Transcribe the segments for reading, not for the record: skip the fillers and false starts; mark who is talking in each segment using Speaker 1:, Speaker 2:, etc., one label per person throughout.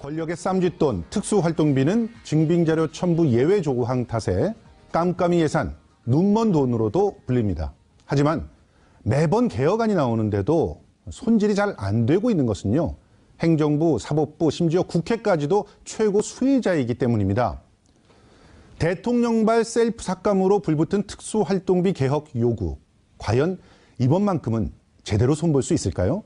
Speaker 1: 권력의 쌈짓돈, 특수활동비는 증빙자료 첨부 예외 조항 탓에 깜깜이 예산, 눈먼 돈으로도 불립니다. 하지만 매번 개혁안이 나오는데도 손질이 잘 안 되고 있는 것은요, 행정부, 사법부, 심지어 국회까지도 최고 수혜자이기 때문입니다. 대통령발 셀프 삭감으로 불붙은 특수활동비 개혁 요구, 과연 이번만큼은 제대로 손볼 수 있을까요?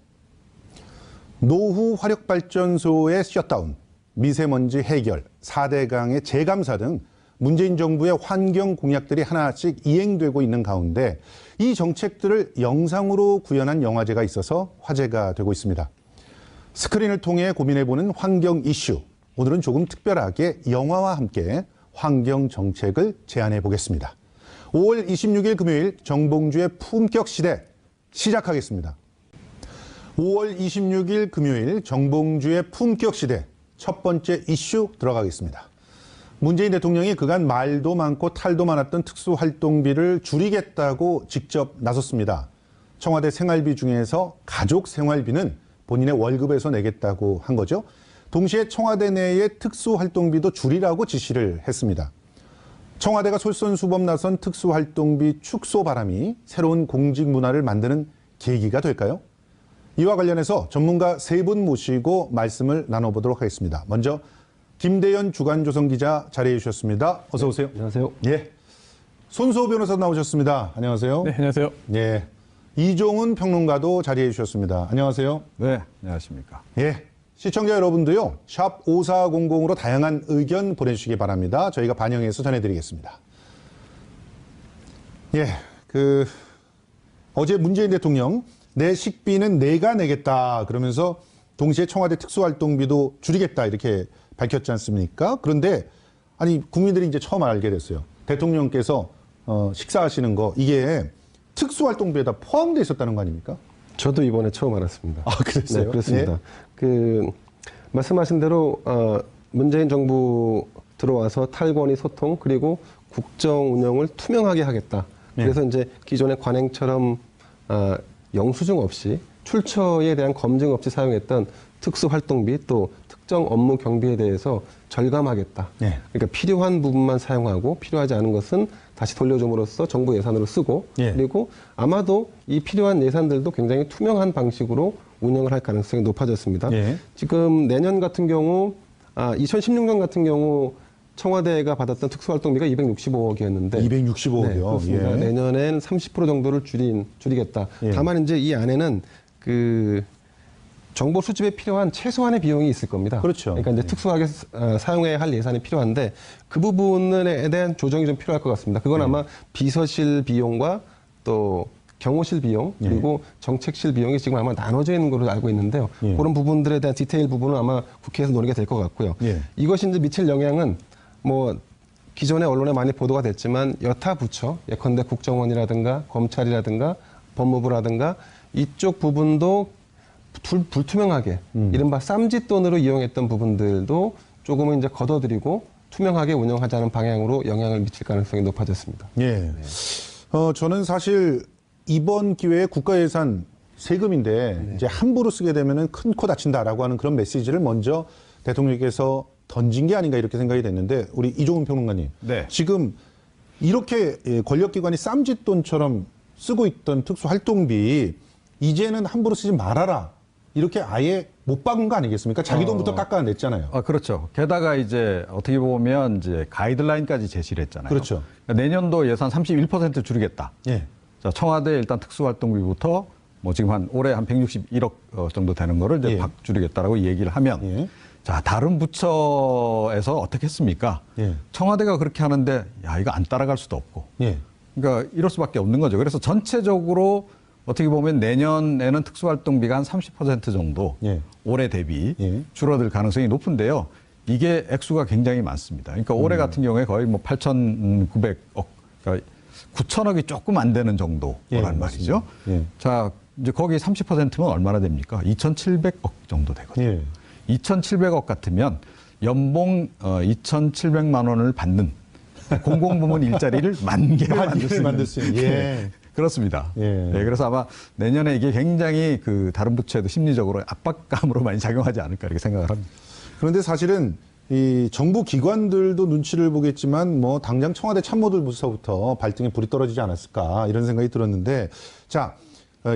Speaker 1: 노후 화력발전소의 셧다운, 미세먼지 해결, 4대강의 재감사 등 문재인 정부의 환경 공약들이 하나씩 이행되고 있는 가운데 이 정책들을 영상으로 구현한 영화제가 있어서 화제가 되고 있습니다. 스크린을 통해 고민해보는 환경 이슈, 오늘은 조금 특별하게 영화와 함께 환경 정책을 제안해 보겠습니다. 5월 26일 금요일 정봉주의 품격 시대 시작하겠습니다. 5월 26일 금요일 정봉주의 품격 시대 첫 번째 이슈 들어가겠습니다. 문재인 대통령이 그간 말도 많고 탈도 많았던 특수활동비를 줄이겠다고 직접 나섰습니다. 청와대 생활비 중에서 가족 생활비는 본인의 월급에서 내겠다고 한 거죠. 동시에 청와대 내의 특수활동비도 줄이라고 지시를 했습니다. 청와대가 솔선수범 나선 특수활동비 축소 바람이 새로운 공직 문화를 만드는 계기가 될까요? 이와 관련해서 전문가 세 분 모시고 말씀을 나눠보도록 하겠습니다. 먼저 김대현 주간조선 기자 자리해 주셨습니다. 어서 오세요.
Speaker 2: 네, 안녕하세요.
Speaker 1: 예, 손수호 변호사 나오셨습니다. 안녕하세요.
Speaker 2: 네, 안녕하세요.
Speaker 1: 예, 이종훈 평론가도 자리해 주셨습니다. 안녕하세요.
Speaker 2: 네, 안녕하십니까.
Speaker 1: 예, 시청자 여러분도요, 샵 5400으로 다양한 의견 보내주시기 바랍니다. 저희가 반영해서 전해드리겠습니다. 예, 어제 문재인 대통령 내 식비는 내가 내겠다 그러면서 동시에 청와대 특수활동비도 줄이겠다 이렇게 밝혔지 않습니까? 그런데 아니 국민들이 이제 처음 알게 됐어요. 대통령께서 식사하시는 거 이게 특수활동비에다 포함되어 있었다는 거 아닙니까?
Speaker 2: 저도 이번에 처음 알았습니다.
Speaker 1: 아, 그랬어요?
Speaker 2: 네, 그렇습니다.
Speaker 1: 예?
Speaker 2: 말씀하신 대로 문재인 정부 들어와서 탈권위 소통 그리고 국정 운영을 투명하게 하겠다. 그래서 이제 기존의 관행처럼 영수증 없이 출처에 대한 검증 없이 사용했던 특수활동비 또 특정 업무 경비에 대해서 절감하겠다.
Speaker 1: 네.
Speaker 2: 그러니까 필요한 부분만 사용하고 필요하지 않은 것은 다시 돌려줌으로써 정부 예산으로 쓰고
Speaker 1: 네.
Speaker 2: 그리고 아마도 이 필요한 예산들도 굉장히 투명한 방식으로 운영을 할 가능성이 높아졌습니다.
Speaker 1: 네.
Speaker 2: 지금 내년 같은 경우 2016년 같은 경우 청와대가 받았던 특수활동비가 265억이었는데
Speaker 1: 265억이요.
Speaker 2: 네, 그렇습니다.
Speaker 1: 예.
Speaker 2: 내년엔 30% 정도를 줄이겠다.
Speaker 1: 예.
Speaker 2: 다만 이제 이 안에는 정보 수집에 필요한 최소한의 비용이 있을 겁니다.
Speaker 1: 그렇죠.
Speaker 2: 그러니까 이제 특수하게 사용해야 할 예산이 필요한데 그 부분에 대한 조정이 좀 필요할 것 같습니다. 그건 아마 비서실 비용과 또 경호실 비용 그리고 정책실 비용이 지금 아마 나눠져 있는 걸로 알고 있는데요.
Speaker 1: 예.
Speaker 2: 그런 부분들에 대한 디테일 부분은 아마 국회에서 논의가 될 것 같고요.
Speaker 1: 예.
Speaker 2: 이것이 이제 미칠 영향은 기존의 언론에 많이 보도가 됐지만 여타 부처, 예컨대 국정원이라든가 검찰이라든가 법무부라든가 이쪽 부분도 불투명하게 이른바 쌈짓돈으로 이용했던 부분들도 조금은 이제 걷어들이고 투명하게 운영하자는 방향으로 영향을 미칠 가능성이 높아졌습니다.
Speaker 1: 예. 저는 사실 이번 기회에 국가예산 세금인데 이제 함부로 쓰게 되면은 큰 코 다친다라고 하는 그런 메시지를 먼저 대통령께서 던진 게 아닌가 이렇게 생각이 됐는데 우리 이종훈 평론가님,
Speaker 3: 네.
Speaker 1: 지금 이렇게 권력기관이 쌈짓돈처럼 쓰고 있던 특수활동비 이제는 함부로 쓰지 말아라 이렇게 아예 못 박은 거 아니겠습니까? 자기 돈부터 깎아냈잖아요.
Speaker 3: 그렇죠. 게다가 이제 어떻게 보면 이제 가이드라인까지 제시를 했잖아요.
Speaker 1: 그렇죠.
Speaker 3: 그러니까 내년도 예산 31% 줄이겠다.
Speaker 1: 예.
Speaker 3: 자, 청와대 일단 특수활동비부터 지금 올해 한 161억 정도 되는 거를 이제
Speaker 1: 예.
Speaker 3: 줄이겠다라고 얘기를 하면
Speaker 1: 예.
Speaker 3: 자, 다른 부처에서 어떻게 했습니까?
Speaker 1: 예.
Speaker 3: 청와대가 그렇게 하는데 야, 이거 안 따라갈 수도 없고.
Speaker 1: 예.
Speaker 3: 그러니까 이럴 수밖에 없는 거죠. 그래서 전체적으로 어떻게 보면 내년에는 특수활동비가 한 30% 정도
Speaker 1: 예.
Speaker 3: 올해 대비
Speaker 1: 예.
Speaker 3: 줄어들 가능성이 높은데요. 이게 액수가 굉장히 많습니다. 그러니까 올해 같은 경우에 거의 8,900억, 그러니까 9천억이 조금 안 되는 정도란
Speaker 1: 예,
Speaker 3: 말이죠.
Speaker 1: 예.
Speaker 3: 자, 이제 거기 30%면 얼마나 됩니까? 2,700억 정도 되거든요.
Speaker 1: 예.
Speaker 3: 2,700억 같으면 연봉 2,700만 원을 받는 공공부문 일자리를 10,000개를 만들 수 있는.
Speaker 1: 예.
Speaker 3: 그렇습니다.
Speaker 1: 예.
Speaker 3: 네, 그래서 아마 내년에 이게 굉장히 다른 부처에도 심리적으로 압박감으로 많이 작용하지 않을까 이렇게 생각을 합니다.
Speaker 1: 그런데 사실은 이 정부 기관들도 눈치를 보겠지만 뭐 당장 청와대 참모들부터 발등에 불이 떨어지지 않았을까 이런 생각이 들었는데 자,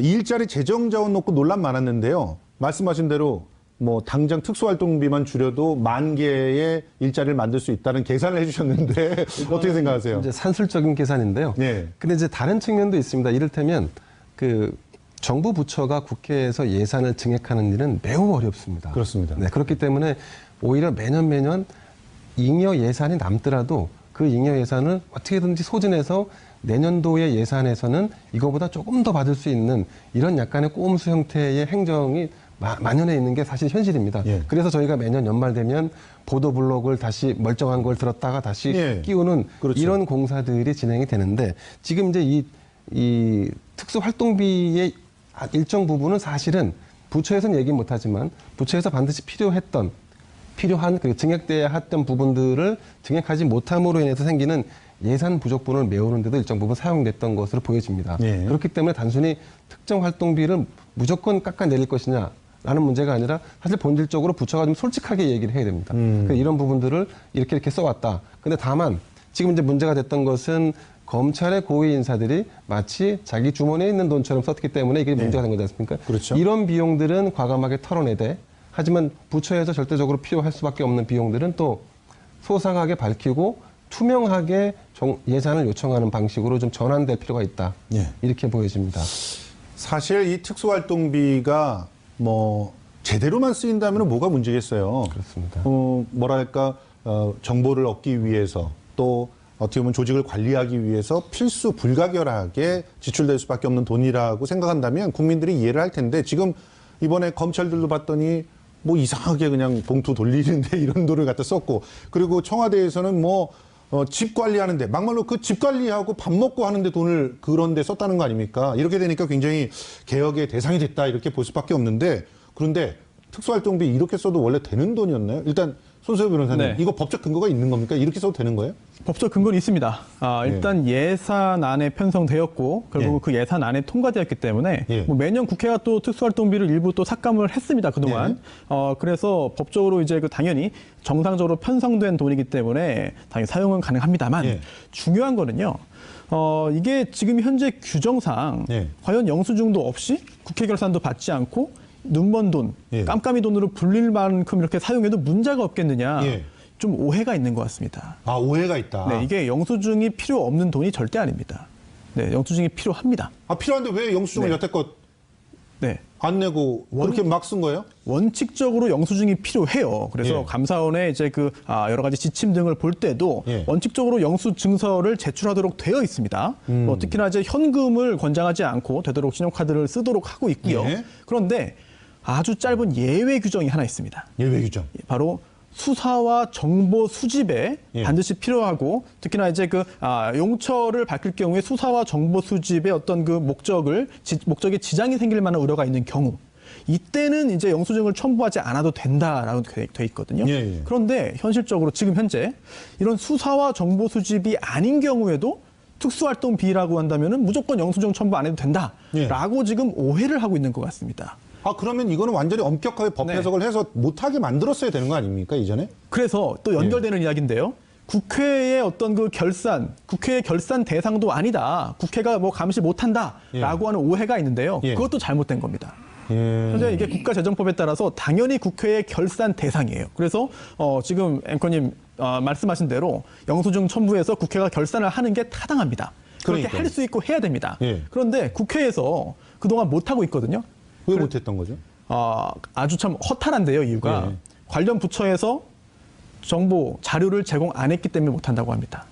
Speaker 1: 이 일자리 재정 자원 놓고 논란 많았는데요. 말씀하신 대로 뭐 당장 특수활동비만 줄여도 10,000개의 일자리를 만들 수 있다는 계산을 해주셨는데 어떻게 생각하세요?
Speaker 2: 이제 산술적인 계산인데요.
Speaker 1: 네.
Speaker 2: 근데 이제 다른 측면도 있습니다. 이를테면 그 정부 부처가 국회에서 예산을 증액하는 일은 매우 어렵습니다.
Speaker 1: 그렇습니다.
Speaker 2: 네, 그렇기 때문에 오히려 매년 잉여 예산이 남더라도 그 잉여 예산을 어떻게든지 소진해서 내년도의 예산에서는 이거보다 조금 더 받을 수 있는 이런 약간의 꼼수 형태의 행정이 만연해 있는 게 사실 현실입니다.
Speaker 1: 예.
Speaker 2: 그래서 저희가 매년 연말 되면 보도 블록을 다시 멀쩡한 걸 들었다가 다시
Speaker 1: 예.
Speaker 2: 끼우는
Speaker 1: 그렇죠.
Speaker 2: 이런 공사들이 진행이 되는데 지금 이제 이 특수활동비의 일정 부분은 사실은 부처에서는 얘기 못하지만 부처에서 반드시 필요한 그 증액돼야 했던 부분들을 증액하지 못함으로 인해서 생기는 예산 부족분을 메우는 데도 일정 부분 사용됐던 것으로 보여집니다.
Speaker 1: 예.
Speaker 2: 그렇기 때문에 단순히 특정 활동비를 무조건 깎아내릴 것이냐라는 문제가 아니라 사실 본질적으로 부처가 좀 솔직하게 얘기를 해야 됩니다. 그러니까 이런 부분들을 이렇게 써왔다. 근데 다만 지금 이제 문제가 됐던 것은 검찰의 고위 인사들이 마치 자기 주머니에 있는 돈처럼 썼기 때문에 이게 문제가 된 거지 않습니까?
Speaker 1: 그렇죠.
Speaker 2: 이런 비용들은 과감하게 털어내되 하지만 부처에서 절대적으로 필요할 수밖에 없는 비용들은 또 소상하게 밝히고 투명하게 예산을 요청하는 방식으로 좀 전환될 필요가 있다.
Speaker 1: 예.
Speaker 2: 이렇게 보여집니다.
Speaker 1: 사실 이 특수활동비가 뭐 제대로만 쓰인다면 뭐가 문제겠어요.
Speaker 2: 그렇습니다.
Speaker 1: 뭐랄까 정보를 얻기 위해서 또 어떻게 보면 조직을 관리하기 위해서 필수 불가결하게 지출될 수밖에 없는 돈이라고 생각한다면 국민들이 이해를 할 텐데 지금 이번에 검찰들도 봤더니 뭐 이상하게 그냥 봉투 돌리는데 이런 돈을 갖다 썼고 그리고 청와대에서는 뭐 집 관리하는데 막말로 그 집 관리하고 밥 먹고 하는데 돈을 그런 데 썼다는 거 아닙니까? 이렇게 되니까 굉장히 개혁의 대상이 됐다 이렇게 볼 수밖에 없는데 그런데 특수활동비 이렇게 써도 원래 되는 돈이었나요? 일단 손수호 변호사님
Speaker 4: 네.
Speaker 1: 이거 법적 근거가 있는 겁니까? 이렇게 써도 되는 거예요?
Speaker 4: 법적 근거는 있습니다. 일단 예산안에 편성되었고 결국
Speaker 1: 예.
Speaker 4: 그 예산안에 통과되었기 때문에
Speaker 1: 예.
Speaker 4: 뭐 매년 국회가 또 특수활동비를 일부 또 삭감을 했습니다. 그동안. 그래서 법적으로 이제 그 당연히 정상적으로 편성된 돈이기 때문에 당연히 사용은 가능합니다만
Speaker 1: 예.
Speaker 4: 중요한 거는요. 이게 지금 현재 규정상
Speaker 1: 예.
Speaker 4: 과연 영수증도 없이 국회 결산도 받지 않고 눈먼 돈,
Speaker 1: 예.
Speaker 4: 깜깜이 돈으로 불릴 만큼 이렇게 사용해도 문제가 없겠느냐.
Speaker 1: 예.
Speaker 4: 좀 오해가 있는 것 같습니다.
Speaker 1: 아 오해가 있다.
Speaker 4: 네, 이게 영수증이 필요 없는 돈이 절대 아닙니다. 네, 영수증이 필요합니다.
Speaker 1: 아 필요한데 왜 영수증을
Speaker 4: 네.
Speaker 1: 여태껏
Speaker 4: 네,
Speaker 1: 안 내고 그렇게 막 쓴 거예요?
Speaker 4: 원칙적으로 영수증이 필요해요. 그래서
Speaker 1: 예.
Speaker 4: 감사원의 이제 여러 가지 지침 등을 볼 때도
Speaker 1: 예.
Speaker 4: 원칙적으로 영수증서를 제출하도록 되어 있습니다. 뭐 특히나 이제 현금을 권장하지 않고 되도록 신용카드를 쓰도록 하고 있고요.
Speaker 1: 예.
Speaker 4: 그런데 아주 짧은 예외 규정이 하나 있습니다.
Speaker 1: 예외 규정.
Speaker 4: 바로 수사와 정보 수집에
Speaker 1: 예.
Speaker 4: 반드시 필요하고 특히나 이제 용처를 밝힐 경우에 수사와 정보 수집의 어떤 그 목적에 지장이 생길 만한 우려가 있는 경우 이때는 이제 영수증을 첨부하지 않아도 된다라고 돼 있거든요.
Speaker 1: 예, 예.
Speaker 4: 그런데 현실적으로 지금 현재 이런 수사와 정보 수집이 아닌 경우에도 특수활동비라고 한다면은 무조건 영수증 첨부 안 해도 된다라고
Speaker 1: 예.
Speaker 4: 지금 오해를 하고 있는 것 같습니다.
Speaker 1: 아 그러면 이거는 완전히 엄격하게 법
Speaker 4: 네.
Speaker 1: 해석을 해서 못하게 만들었어야 되는 거 아닙니까 이전에?
Speaker 4: 그래서 또 연결되는 이야기인데요. 국회의 어떤 국회의 결산 대상도 아니다. 국회가 뭐 감시 못한다라고 하는 오해가 있는데요.
Speaker 1: 예.
Speaker 4: 그것도 잘못된 겁니다.
Speaker 1: 예.
Speaker 4: 현재 이게 국가재정법에 따라서 당연히 국회의 결산 대상이에요. 그래서 지금 앵커님 말씀하신 대로 영수증 첨부해서 국회가 결산을 하는 게 타당합니다. 그렇게
Speaker 1: 그러니까요.
Speaker 4: 할 수 있고 해야 됩니다.
Speaker 1: 예.
Speaker 4: 그런데 국회에서 그동안 못하고 있거든요.
Speaker 1: 왜 못했던 거죠?
Speaker 4: 아주 참 허탈한데요. 이유가
Speaker 1: 예.
Speaker 4: 관련 부처에서 정보, 자료를 제공 안 했기 때문에 못한다고 합니다.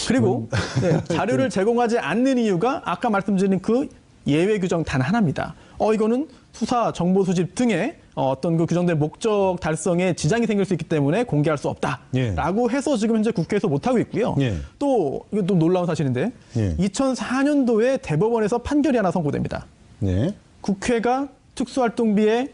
Speaker 4: 그리고 네, 자료를 제공하지 않는 이유가 아까 말씀드린 그 예외 규정 단 하나입니다. 이거는 수사, 정보 수집 등의 어떤 그 규정된 목적 달성에 지장이 생길 수 있기 때문에 공개할 수 없다라고 해서 지금 현재 국회에서 못하고 있고요.
Speaker 1: 예.
Speaker 4: 또 이건 또 놀라운 사실인데
Speaker 1: 예.
Speaker 4: 2004년도에 대법원에서 판결이 하나 선고됩니다.
Speaker 1: 네.
Speaker 4: 국회가 특수활동비의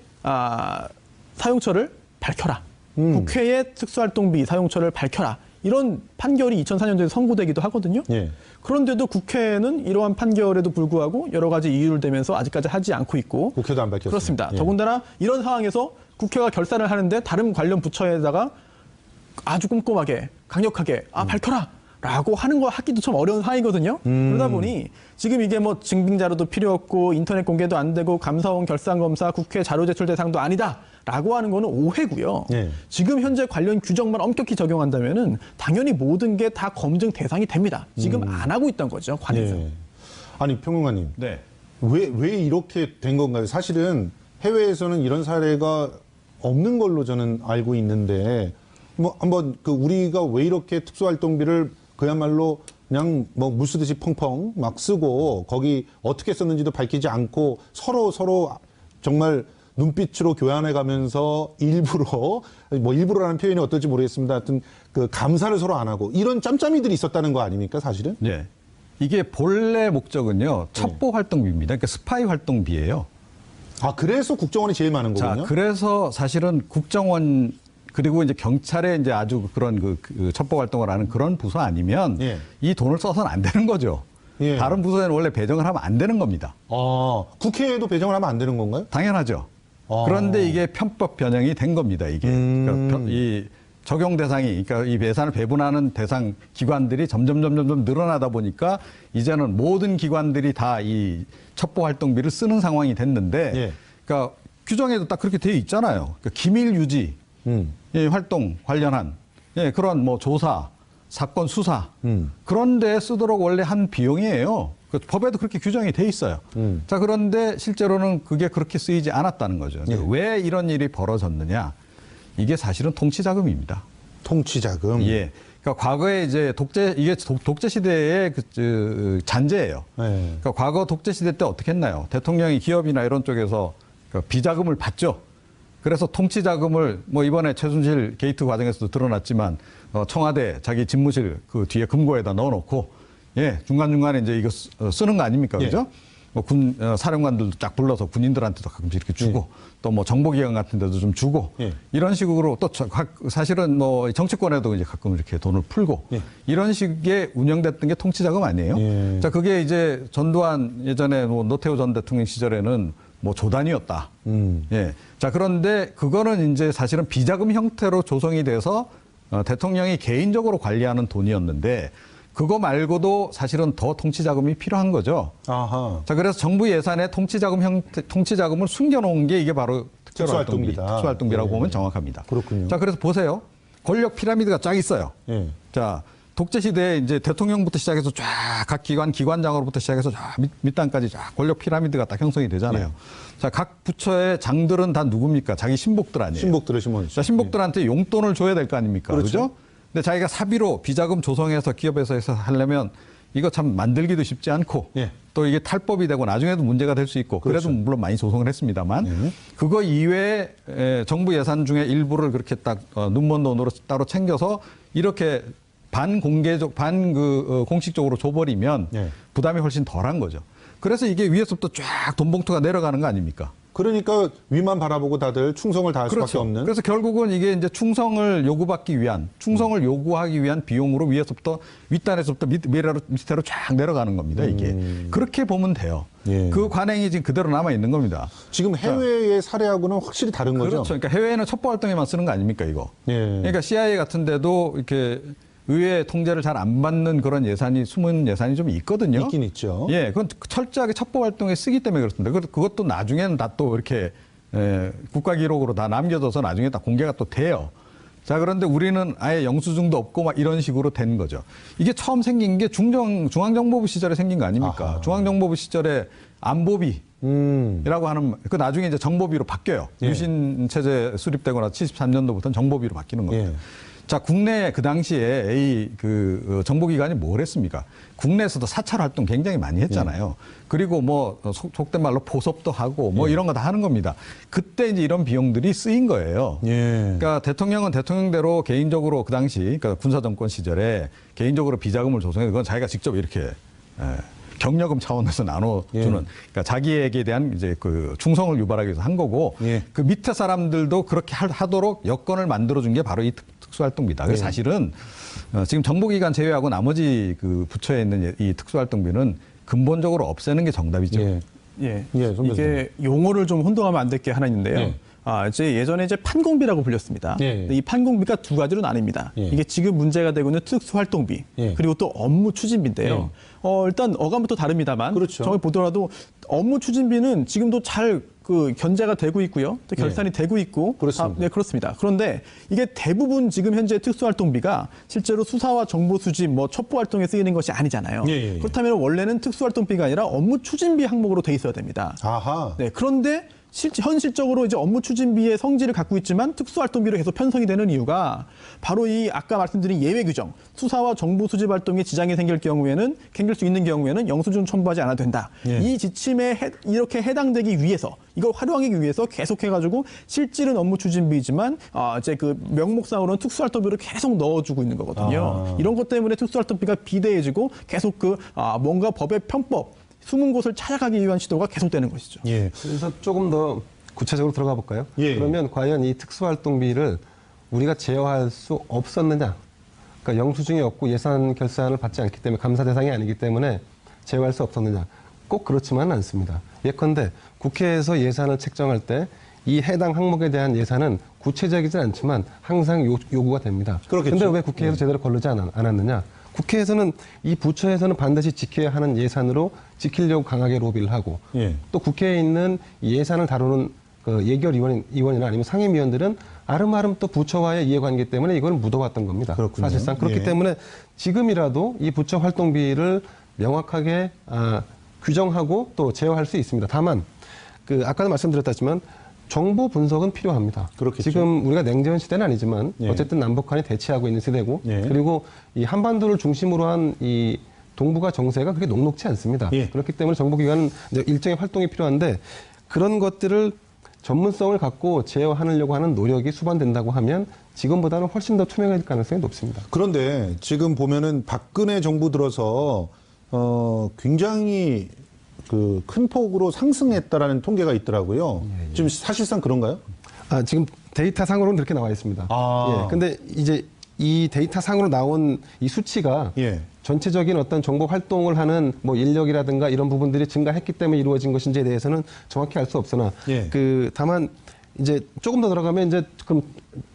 Speaker 4: 사용처를 밝혀라. 국회의 특수활동비 사용처를 밝혀라. 이런 판결이 2004년도에 선고되기도 하거든요.
Speaker 1: 예.
Speaker 4: 그런데도 국회는 이러한 판결에도 불구하고 여러 가지 이유를 대면서 아직까지 하지 않고 있고
Speaker 1: 국회도 안 밝혔습니다.
Speaker 4: 그렇습니다.
Speaker 1: 예.
Speaker 4: 더군다나 이런 상황에서 국회가 결산을 하는데 다른 관련 부처에다가 아주 꼼꼼하게 강력하게 밝혀라 라고 하는 거 하기도 좀 어려운 상황이거든요. 그러다 보니 지금 이게 뭐 증빙 자료도 필요 없고 인터넷 공개도 안 되고 감사원 결산 검사 국회 자료 제출 대상도 아니다 라고 하는 거는 오해고요.
Speaker 1: 예.
Speaker 4: 지금 현재 관련 규정만 엄격히 적용한다면은 당연히 모든 게 다 검증 대상이 됩니다. 지금 안 하고 있던 거죠, 관에서.
Speaker 1: 예. 아니 평론가님,
Speaker 3: 네.
Speaker 1: 왜 이렇게 된 건가요? 사실은 해외에서는 이런 사례가 없는 걸로 저는 알고 있는데 뭐 한번 그 우리가 왜 이렇게 특수활동비를 그야말로 그냥 뭐 물 쓰듯이 펑펑 막 쓰고 거기 어떻게 썼는지도 밝히지 않고 서로 정말 눈빛으로 교환해 가면서 일부러라는 표현이 어떨지 모르겠습니다. 하여튼 그 감사를 서로 안 하고 이런 짬짬이들이 있었다는 거 아닙니까, 사실은?
Speaker 3: 네. 이게 본래 목적은요, 첩보 활동비입니다. 그러니까 스파이 활동비예요.
Speaker 1: 아, 그래서 국정원이 제일 많은 거군요.
Speaker 3: 자, 그래서 사실은 국정원 그리고 이제 경찰에 이제 아주 그런 그 첩보 활동을 하는 그런 부서 아니면
Speaker 1: 예.
Speaker 3: 이 돈을 써서는 안 되는 거죠.
Speaker 1: 예.
Speaker 3: 다른 부서에는 원래 배정을 하면 안 되는 겁니다.
Speaker 1: 아, 국회에도 배정을 하면 안 되는 건가요?
Speaker 3: 당연하죠.
Speaker 1: 아.
Speaker 3: 그런데 이게 편법 변형이 된 겁니다. 이게 그러니까 이 적용 대상이 그러니까 이 예산을 배분하는 대상 기관들이 점점 늘어나다 보니까 이제는 모든 기관들이 다 이 첩보 활동비를 쓰는 상황이 됐는데,
Speaker 1: 예.
Speaker 3: 그러니까 규정에도 딱 그렇게 되어 있잖아요. 그러니까 기밀 유지 이 활동 관련한 그런 뭐 조사, 사건 수사 그런 데 쓰도록 원래 한 비용이에요. 그 법에도 그렇게 규정이 돼 있어요. 자, 그런데 실제로는 그게 그렇게 쓰이지 않았다는 거죠.
Speaker 1: 예.
Speaker 3: 왜 이런 일이 벌어졌느냐? 이게 사실은 통치자금입니다.
Speaker 1: 통치자금.
Speaker 3: 예. 그러니까 과거에 이제 독재 시대의 잔재예요.
Speaker 1: 네.
Speaker 3: 그러니까 과거 독재 시대 때 어떻게 했나요? 대통령이 기업이나 이런 쪽에서 그 비자금을 받죠. 그래서 통치자금을 뭐 이번에 최순실 게이트 과정에서도 드러났지만 청와대 자기 집무실 그 뒤에 금고에다 넣어놓고 중간중간에 이제 이거 쓰는 거 아닙니까?
Speaker 1: 예.
Speaker 3: 그죠? 뭐 사령관들도 쫙 불러서 군인들한테도 가끔씩 이렇게 주고 또 뭐 정보기관 같은 데도 좀 주고 이런 식으로 또 사실은 뭐 정치권에도 이제 가끔 이렇게 돈을 풀고 이런 식의 운영됐던 게 통치자금 아니에요? 자, 그게 이제 전두환 예전에 뭐 노태우 전 대통령 시절에는 뭐 조단위였다. 자, 그런데 그거는 이제 사실은 비자금 형태로 조성이 돼서 대통령이 개인적으로 관리하는 돈이었는데 그거 말고도 사실은 더 통치자금이 필요한 거죠.
Speaker 1: 아하.
Speaker 3: 자, 그래서 정부 예산에 통치자금을 숨겨놓은 게 이게 바로 특수활동비라고 보면 정확합니다.
Speaker 1: 그렇군요.
Speaker 3: 자, 그래서 보세요. 권력 피라미드가 쫙 있어요.
Speaker 1: 예.
Speaker 3: 자, 독재 시대에 이제 대통령부터 시작해서 쫙 각 기관장으로부터 시작해서 쫙 밑단까지 쫙 권력 피라미드가 딱 형성이 되잖아요. 자, 각 부처의 장들은 다 누굽니까? 자기 신복들 아니에요.
Speaker 1: 신복들의 신문.
Speaker 3: 자, 신복들한테 용돈을 줘야 될 거 아닙니까? 그렇죠? 근데 자기가 사비로 비자금 조성해서 기업에서 해서 하려면 이거 참 만들기도 쉽지 않고 또 이게 탈법이 되고 나중에도 문제가 될 수 있고 그래도 물론 많이 조성을 했습니다만 그거 이외에 정부 예산 중에 일부를 그렇게 딱 눈먼 돈으로 따로 챙겨서 이렇게 공식적으로 줘버리면 부담이 훨씬 덜한 거죠. 그래서 이게 위에서부터 쫙 돈봉투가 내려가는 거 아닙니까?
Speaker 1: 그러니까 위만 바라보고 다들 충성을 다할 수밖에 없는.
Speaker 3: 그래서 결국은 이게 이제 충성을 요구하기 위한 비용으로 위에서부터 윗단에서부터 밑으로 쫙 내려가는 겁니다. 이게 그렇게 보면 돼요. 그 관행이 지금 그대로 남아 있는 겁니다.
Speaker 1: 지금 해외의 사례하고는 확실히 다른 거죠.
Speaker 3: 그렇죠. 그러니까 해외에는 첩보 활동에만 쓰는 거 아닙니까 이거?
Speaker 1: 예.
Speaker 3: 그러니까 CIA 같은 데도 이렇게 의회 통제를 잘 안 받는 그런 예산이 숨은 예산이 좀 있거든요.
Speaker 1: 있긴 있죠.
Speaker 3: 예, 그건 철저하게 첩보 활동에 쓰기 때문에 그렇습니다. 그것도 나중에는 다 또 이렇게 국가 기록으로 다 남겨져서 나중에 다 공개가 또 돼요. 자, 그런데 우리는 아예 영수증도 없고 막 이런 식으로 된 거죠. 이게 처음 생긴 게 중앙정보부 시절에 생긴 거 아닙니까?
Speaker 1: 아하.
Speaker 3: 중앙정보부 시절에 안보비. 이라고 하는 그 나중에 이제 정보비로 바뀌어요. 유신 체제 수립되거나 73년도부터는 정보비로 바뀌는 겁니다. 자, 국내 그 당시에 정보기관이 뭘 했습니까? 국내에서도 사찰 활동 굉장히 많이 했잖아요. 그리고 뭐 속된 말로 포섭도 하고 뭐 이런 거 다 하는 겁니다. 그때 이제 이런 비용들이 쓰인 거예요. 그러니까 대통령은 대통령대로 개인적으로 그 당시 그러니까 군사정권 시절에 개인적으로 비자금을 조성해서 그건 자기가 직접 이렇게 경력금 차원에서 나눠주는 그러니까 자기에게 대한 이제 그 충성을 유발하기 위해서 한 거고 그 밑에 사람들도 그렇게 하도록 여건을 만들어준 게 바로 이 특수활동비다. 그래서 사실은 지금 정보기관 제외하고 나머지 그 부처에 있는 이 특수활동비는 근본적으로 없애는 게 정답이죠.
Speaker 1: 예.
Speaker 4: 예.
Speaker 1: 예, 좀
Speaker 4: 이게 용어를 좀 혼동하면 안 될 게 하나 있는데요.
Speaker 1: 예.
Speaker 4: 이제 예전에 이제 판공비라고 불렸습니다.
Speaker 1: 예.
Speaker 4: 근데 이 판공비가 두 가지로 나뉩니다.
Speaker 1: 예.
Speaker 4: 이게 지금 문제가 되고 있는 특수활동비
Speaker 1: 예.
Speaker 4: 그리고 또 업무 추진비인데요. 일단 어감부터 다릅니다만
Speaker 1: 그렇죠.
Speaker 4: 정말 보더라도 업무 추진비는 지금도 잘 그 견제가 되고 있고요. 또 결산이 되고 있고.
Speaker 1: 그렇습니다.
Speaker 4: 네, 그렇습니다. 그런데 이게 대부분 지금 현재 특수활동비가 실제로 수사와 정보 수집, 뭐 첩보 활동에 쓰이는 것이 아니잖아요.
Speaker 1: 예.
Speaker 4: 그렇다면 원래는 특수활동비가 아니라 업무 추진비 항목으로 돼 있어야 됩니다.
Speaker 1: 아하.
Speaker 4: 네, 그런데 현실적으로 이제 업무 추진비의 성질을 갖고 있지만 특수활동비로 계속 편성이 되는 이유가 바로 이 아까 말씀드린 예외 규정, 수사와 정보 수집 활동에 지장이 생길 수 있는 경우에는 영수증 첨부하지 않아도 된다.
Speaker 1: 예.
Speaker 4: 이 지침에 이렇게 해당되기 위해서 이걸 활용하기 위해서 계속해가지고 실질은 업무 추진비이지만 이제 그 명목상으로는 특수활동비를 계속 넣어주고 있는 거거든요. 이런 것 때문에 특수활동비가 비대해지고 계속 뭔가 법의 편법 숨은 곳을 찾아가기 위한 시도가 계속되는 것이죠.
Speaker 1: 예.
Speaker 2: 그래서 조금 더 구체적으로 들어가 볼까요?
Speaker 1: 예.
Speaker 2: 그러면 과연 이 특수활동비를 우리가 제어할 수 없었느냐? 그러니까 영수증이 없고 예산 결산을 받지 않기 때문에 감사 대상이 아니기 때문에 제어할 수 없었느냐? 꼭 그렇지만은 않습니다. 예컨대 국회에서 예산을 책정할 때 이 해당 항목에 대한 예산은 구체적이진 않지만 항상 요구가 됩니다.
Speaker 1: 그렇겠죠.
Speaker 2: 그런데 왜 국회에서 제대로 거르지 않았느냐? 국회에서는 이 부처에서는 반드시 지켜야 하는 예산으로 지키려고 강하게 로비를 하고
Speaker 1: 예.
Speaker 2: 또 국회에 있는 예산을 다루는 그 예결위원이나 아니면 상임위원들은 아름아름 또 부처와의 이해관계 때문에 이걸 묻어왔던 겁니다.
Speaker 1: 그렇군요.
Speaker 2: 사실상 그렇기
Speaker 1: 예.
Speaker 2: 때문에 지금이라도 이 부처 활동비를 명확하게 규정하고 또 제어할 수 있습니다. 다만 아까도 말씀드렸다지만 정보 분석은 필요합니다.
Speaker 1: 그렇겠죠.
Speaker 2: 지금 우리가 냉전 시대는 아니지만
Speaker 1: 예.
Speaker 2: 어쨌든 남북한이 대치하고 있는 시대고
Speaker 1: 예.
Speaker 2: 그리고 이 한반도를 중심으로 한 이 동북아 정세가 그렇게 녹록지 않습니다.
Speaker 1: 예.
Speaker 2: 그렇기 때문에 정보기관은 일정의 활동이 필요한데 그런 것들을 전문성을 갖고 제어하려고 하는 노력이 수반된다고 하면 지금보다는 훨씬 더 투명해질 가능성이 높습니다.
Speaker 1: 그런데 지금 보면은 박근혜 정부 들어서 굉장히 큰 폭으로 상승했다라는 통계가 있더라고요. 지금 사실상 그런가요?
Speaker 2: 지금 데이터 상으로는 그렇게 나와 있습니다. 예. 근데 이제 이 데이터 상으로 나온 이 수치가
Speaker 1: 예.
Speaker 2: 전체적인 어떤 정보 활동을 하는 뭐 인력이라든가 이런 부분들이 증가했기 때문에 이루어진 것인지에 대해서는 정확히 알 수 없으나
Speaker 1: 예.
Speaker 2: 다만 이제 조금 더 들어가면 이제 그럼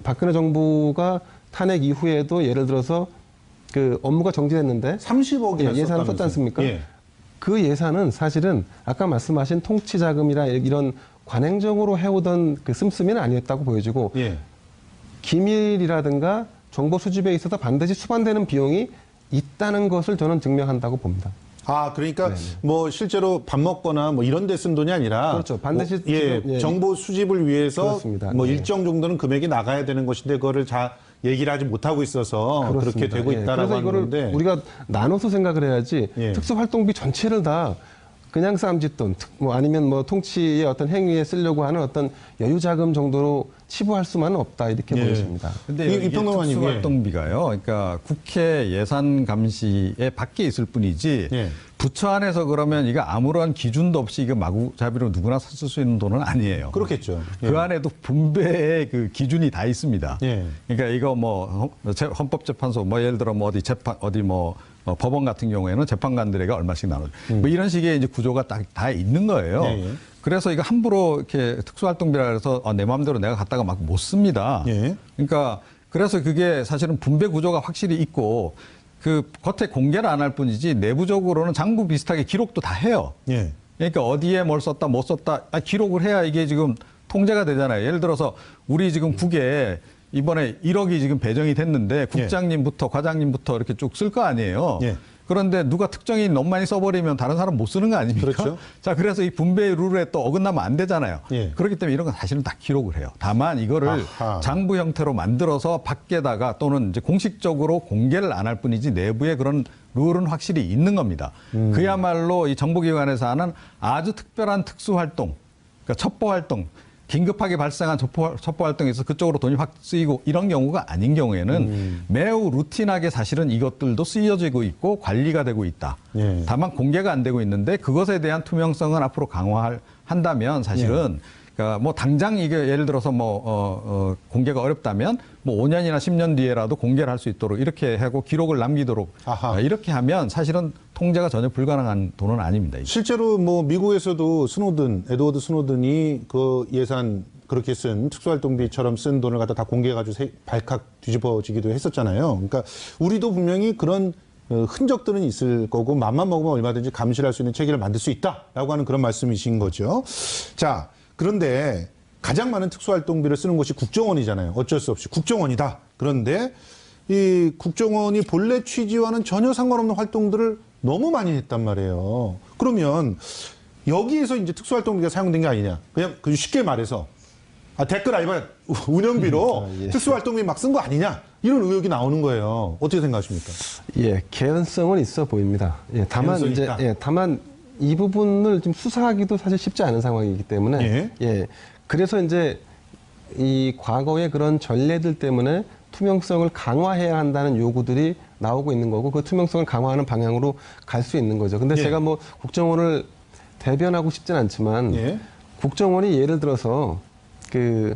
Speaker 2: 박근혜 정부가 탄핵 이후에도 예를 들어서 업무가 정지됐는데
Speaker 1: 30억이나
Speaker 2: 예산을 썼지 않습니까?
Speaker 1: 예.
Speaker 2: 그 예산은 사실은 아까 말씀하신 통치자금이나 이런 관행적으로 해오던 씀씀이는 아니었다고 보여지고
Speaker 1: 예.
Speaker 2: 기밀이라든가 정보 수집에 있어서 반드시 수반되는 비용이 있다는 것을 저는 증명한다고 봅니다.
Speaker 1: 그러니까 뭐 실제로 밥 먹거나 뭐 이런 데 쓴 돈이 아니라
Speaker 2: 그렇죠. 반드시
Speaker 1: 지금, 정보 수집을 위해서
Speaker 2: 그렇습니다.
Speaker 1: 뭐
Speaker 2: 네.
Speaker 1: 일정 정도는 금액이 나가야 되는 것인데 그거를 얘기를 하지 못하고 있어서
Speaker 2: 그렇습니다.
Speaker 1: 그렇게 되고 있다라고
Speaker 2: 그래서 이거를
Speaker 1: 하는데
Speaker 2: 우리가 나눠서 생각을 해야지
Speaker 1: 예.
Speaker 2: 특수활동비 전체를 다 그냥 쌈짓돈 아니면 뭐 통치의 어떤 행위에 쓰려고 하는 어떤 여유자금 정도로 치부할 수만은 없다 이렇게
Speaker 1: 예.
Speaker 2: 보여집니다.
Speaker 3: 근데
Speaker 1: 이
Speaker 3: 이게
Speaker 1: 평론가님,
Speaker 3: 특수활동비가요. 그러니까 국회 예산 감시에 밖에 있을 뿐이지
Speaker 1: 예.
Speaker 3: 부처 안에서 그러면 이거 아무런 기준도 없이 이거 마구잡이로 누구나 쓸 수 있는 돈은 아니에요.
Speaker 1: 그렇겠죠. 예.
Speaker 3: 그 안에도 분배의 기준이 다 있습니다.
Speaker 1: 예.
Speaker 3: 그러니까 이거 뭐 헌법재판소 뭐 예를 들어 뭐 어디 법원 같은 경우에는 재판관들에게 얼마씩 나눠. 뭐 이런 식의 이제 구조가 다 있는 거예요.
Speaker 1: 예, 예.
Speaker 3: 그래서 이거 함부로 이렇게 특수활동비라 해서 내 마음대로 내가 갖다가 막 못 씁니다.
Speaker 1: 예.
Speaker 3: 그러니까 그래서 그게 사실은 분배 구조가 확실히 있고 겉에 공개를 안 할 뿐이지 내부적으로는 장부 비슷하게 기록도 다 해요.
Speaker 1: 예.
Speaker 3: 그러니까 어디에 뭘 썼다 못 썼다 기록을 해야 이게 지금 통제가 되잖아요. 예를 들어서 우리 지금 국에 이번에 1억이 지금 배정이 됐는데 국장님부터 과장님부터 이렇게 쭉 쓸 거 아니에요.
Speaker 1: 예.
Speaker 3: 그런데 누가 특정인 너무 많이 써버리면 다른 사람 못 쓰는 거 아닙니까?
Speaker 1: 그렇죠.
Speaker 3: 자, 그래서 이 분배 룰에 또 어긋나면 안 되잖아요.
Speaker 1: 예.
Speaker 3: 그렇기 때문에 이런 건 사실은 다 기록을 해요. 다만 이거를
Speaker 1: 아하.
Speaker 3: 장부 형태로 만들어서 밖에다가 또는 이제 공식적으로 공개를 안 할 뿐이지 내부에 그런 룰은 확실히 있는 겁니다. 그야말로 이 정보기관에서 하는 아주 특별한 특수활동, 그러니까 첩보활동, 긴급하게 발생한 첩보 활동에서 그쪽으로 돈이 확 쓰이고 이런 경우가 아닌 경우에는 매우 루틴하게 사실은 이것들도 쓰여지고 있고 관리가 되고 있다.
Speaker 1: 예.
Speaker 3: 다만 공개가 안 되고 있는데 그것에 대한 투명성은 앞으로 강화한다면 사실은 그러니까 뭐 당장 이게 예를 들어서 공개가 어렵다면 뭐 5년이나 10년 뒤에라도 공개를 할 수 있도록 이렇게 하고 기록을 남기도록 이렇게 하면 사실은 통제가 전혀 불가능한 돈은 아닙니다. 이게.
Speaker 1: 실제로 뭐 미국에서도 에드워드 스노든이 그 예산 그렇게 쓴 특수활동비처럼 쓴 돈을 갖다 다 공개해가지고 발칵 뒤집어지기도 했었잖아요. 그러니까 우리도 분명히 그런 흔적들은 있을 거고 맘만 먹으면 얼마든지 감시를 할 수 있는 체계를 만들 수 있다라고 하는 그런 말씀이신 거죠. 자, 그런데 가장 많은 특수활동비를 쓰는 곳이 국정원이잖아요. 어쩔 수 없이 국정원이다. 그런데 이 국정원이 본래 취지와는 전혀 상관없는 활동들을 너무 많이 했단 말이에요. 그러면 여기에서 이제 특수활동비가 사용된 게 아니냐. 그냥 쉽게 말해서 댓글 알바 운영비로 특수활동비 막 쓴 거 아니냐. 이런 의혹이 나오는 거예요. 어떻게 생각하십니까?
Speaker 2: 예, 개연성은 있어 보입니다. 예, 다만 이 부분을 좀 수사하기도 사실 쉽지 않은 상황이기 때문에 그래서 이제 이 과거의 그런 전례들 때문에 투명성을 강화해야 한다는 요구들이 나오고 있는 거고 그 투명성을 강화하는 방향으로 갈 수 있는 거죠. 근데 제가 뭐 국정원을 대변하고 싶진 않지만 국정원이 예를 들어서 그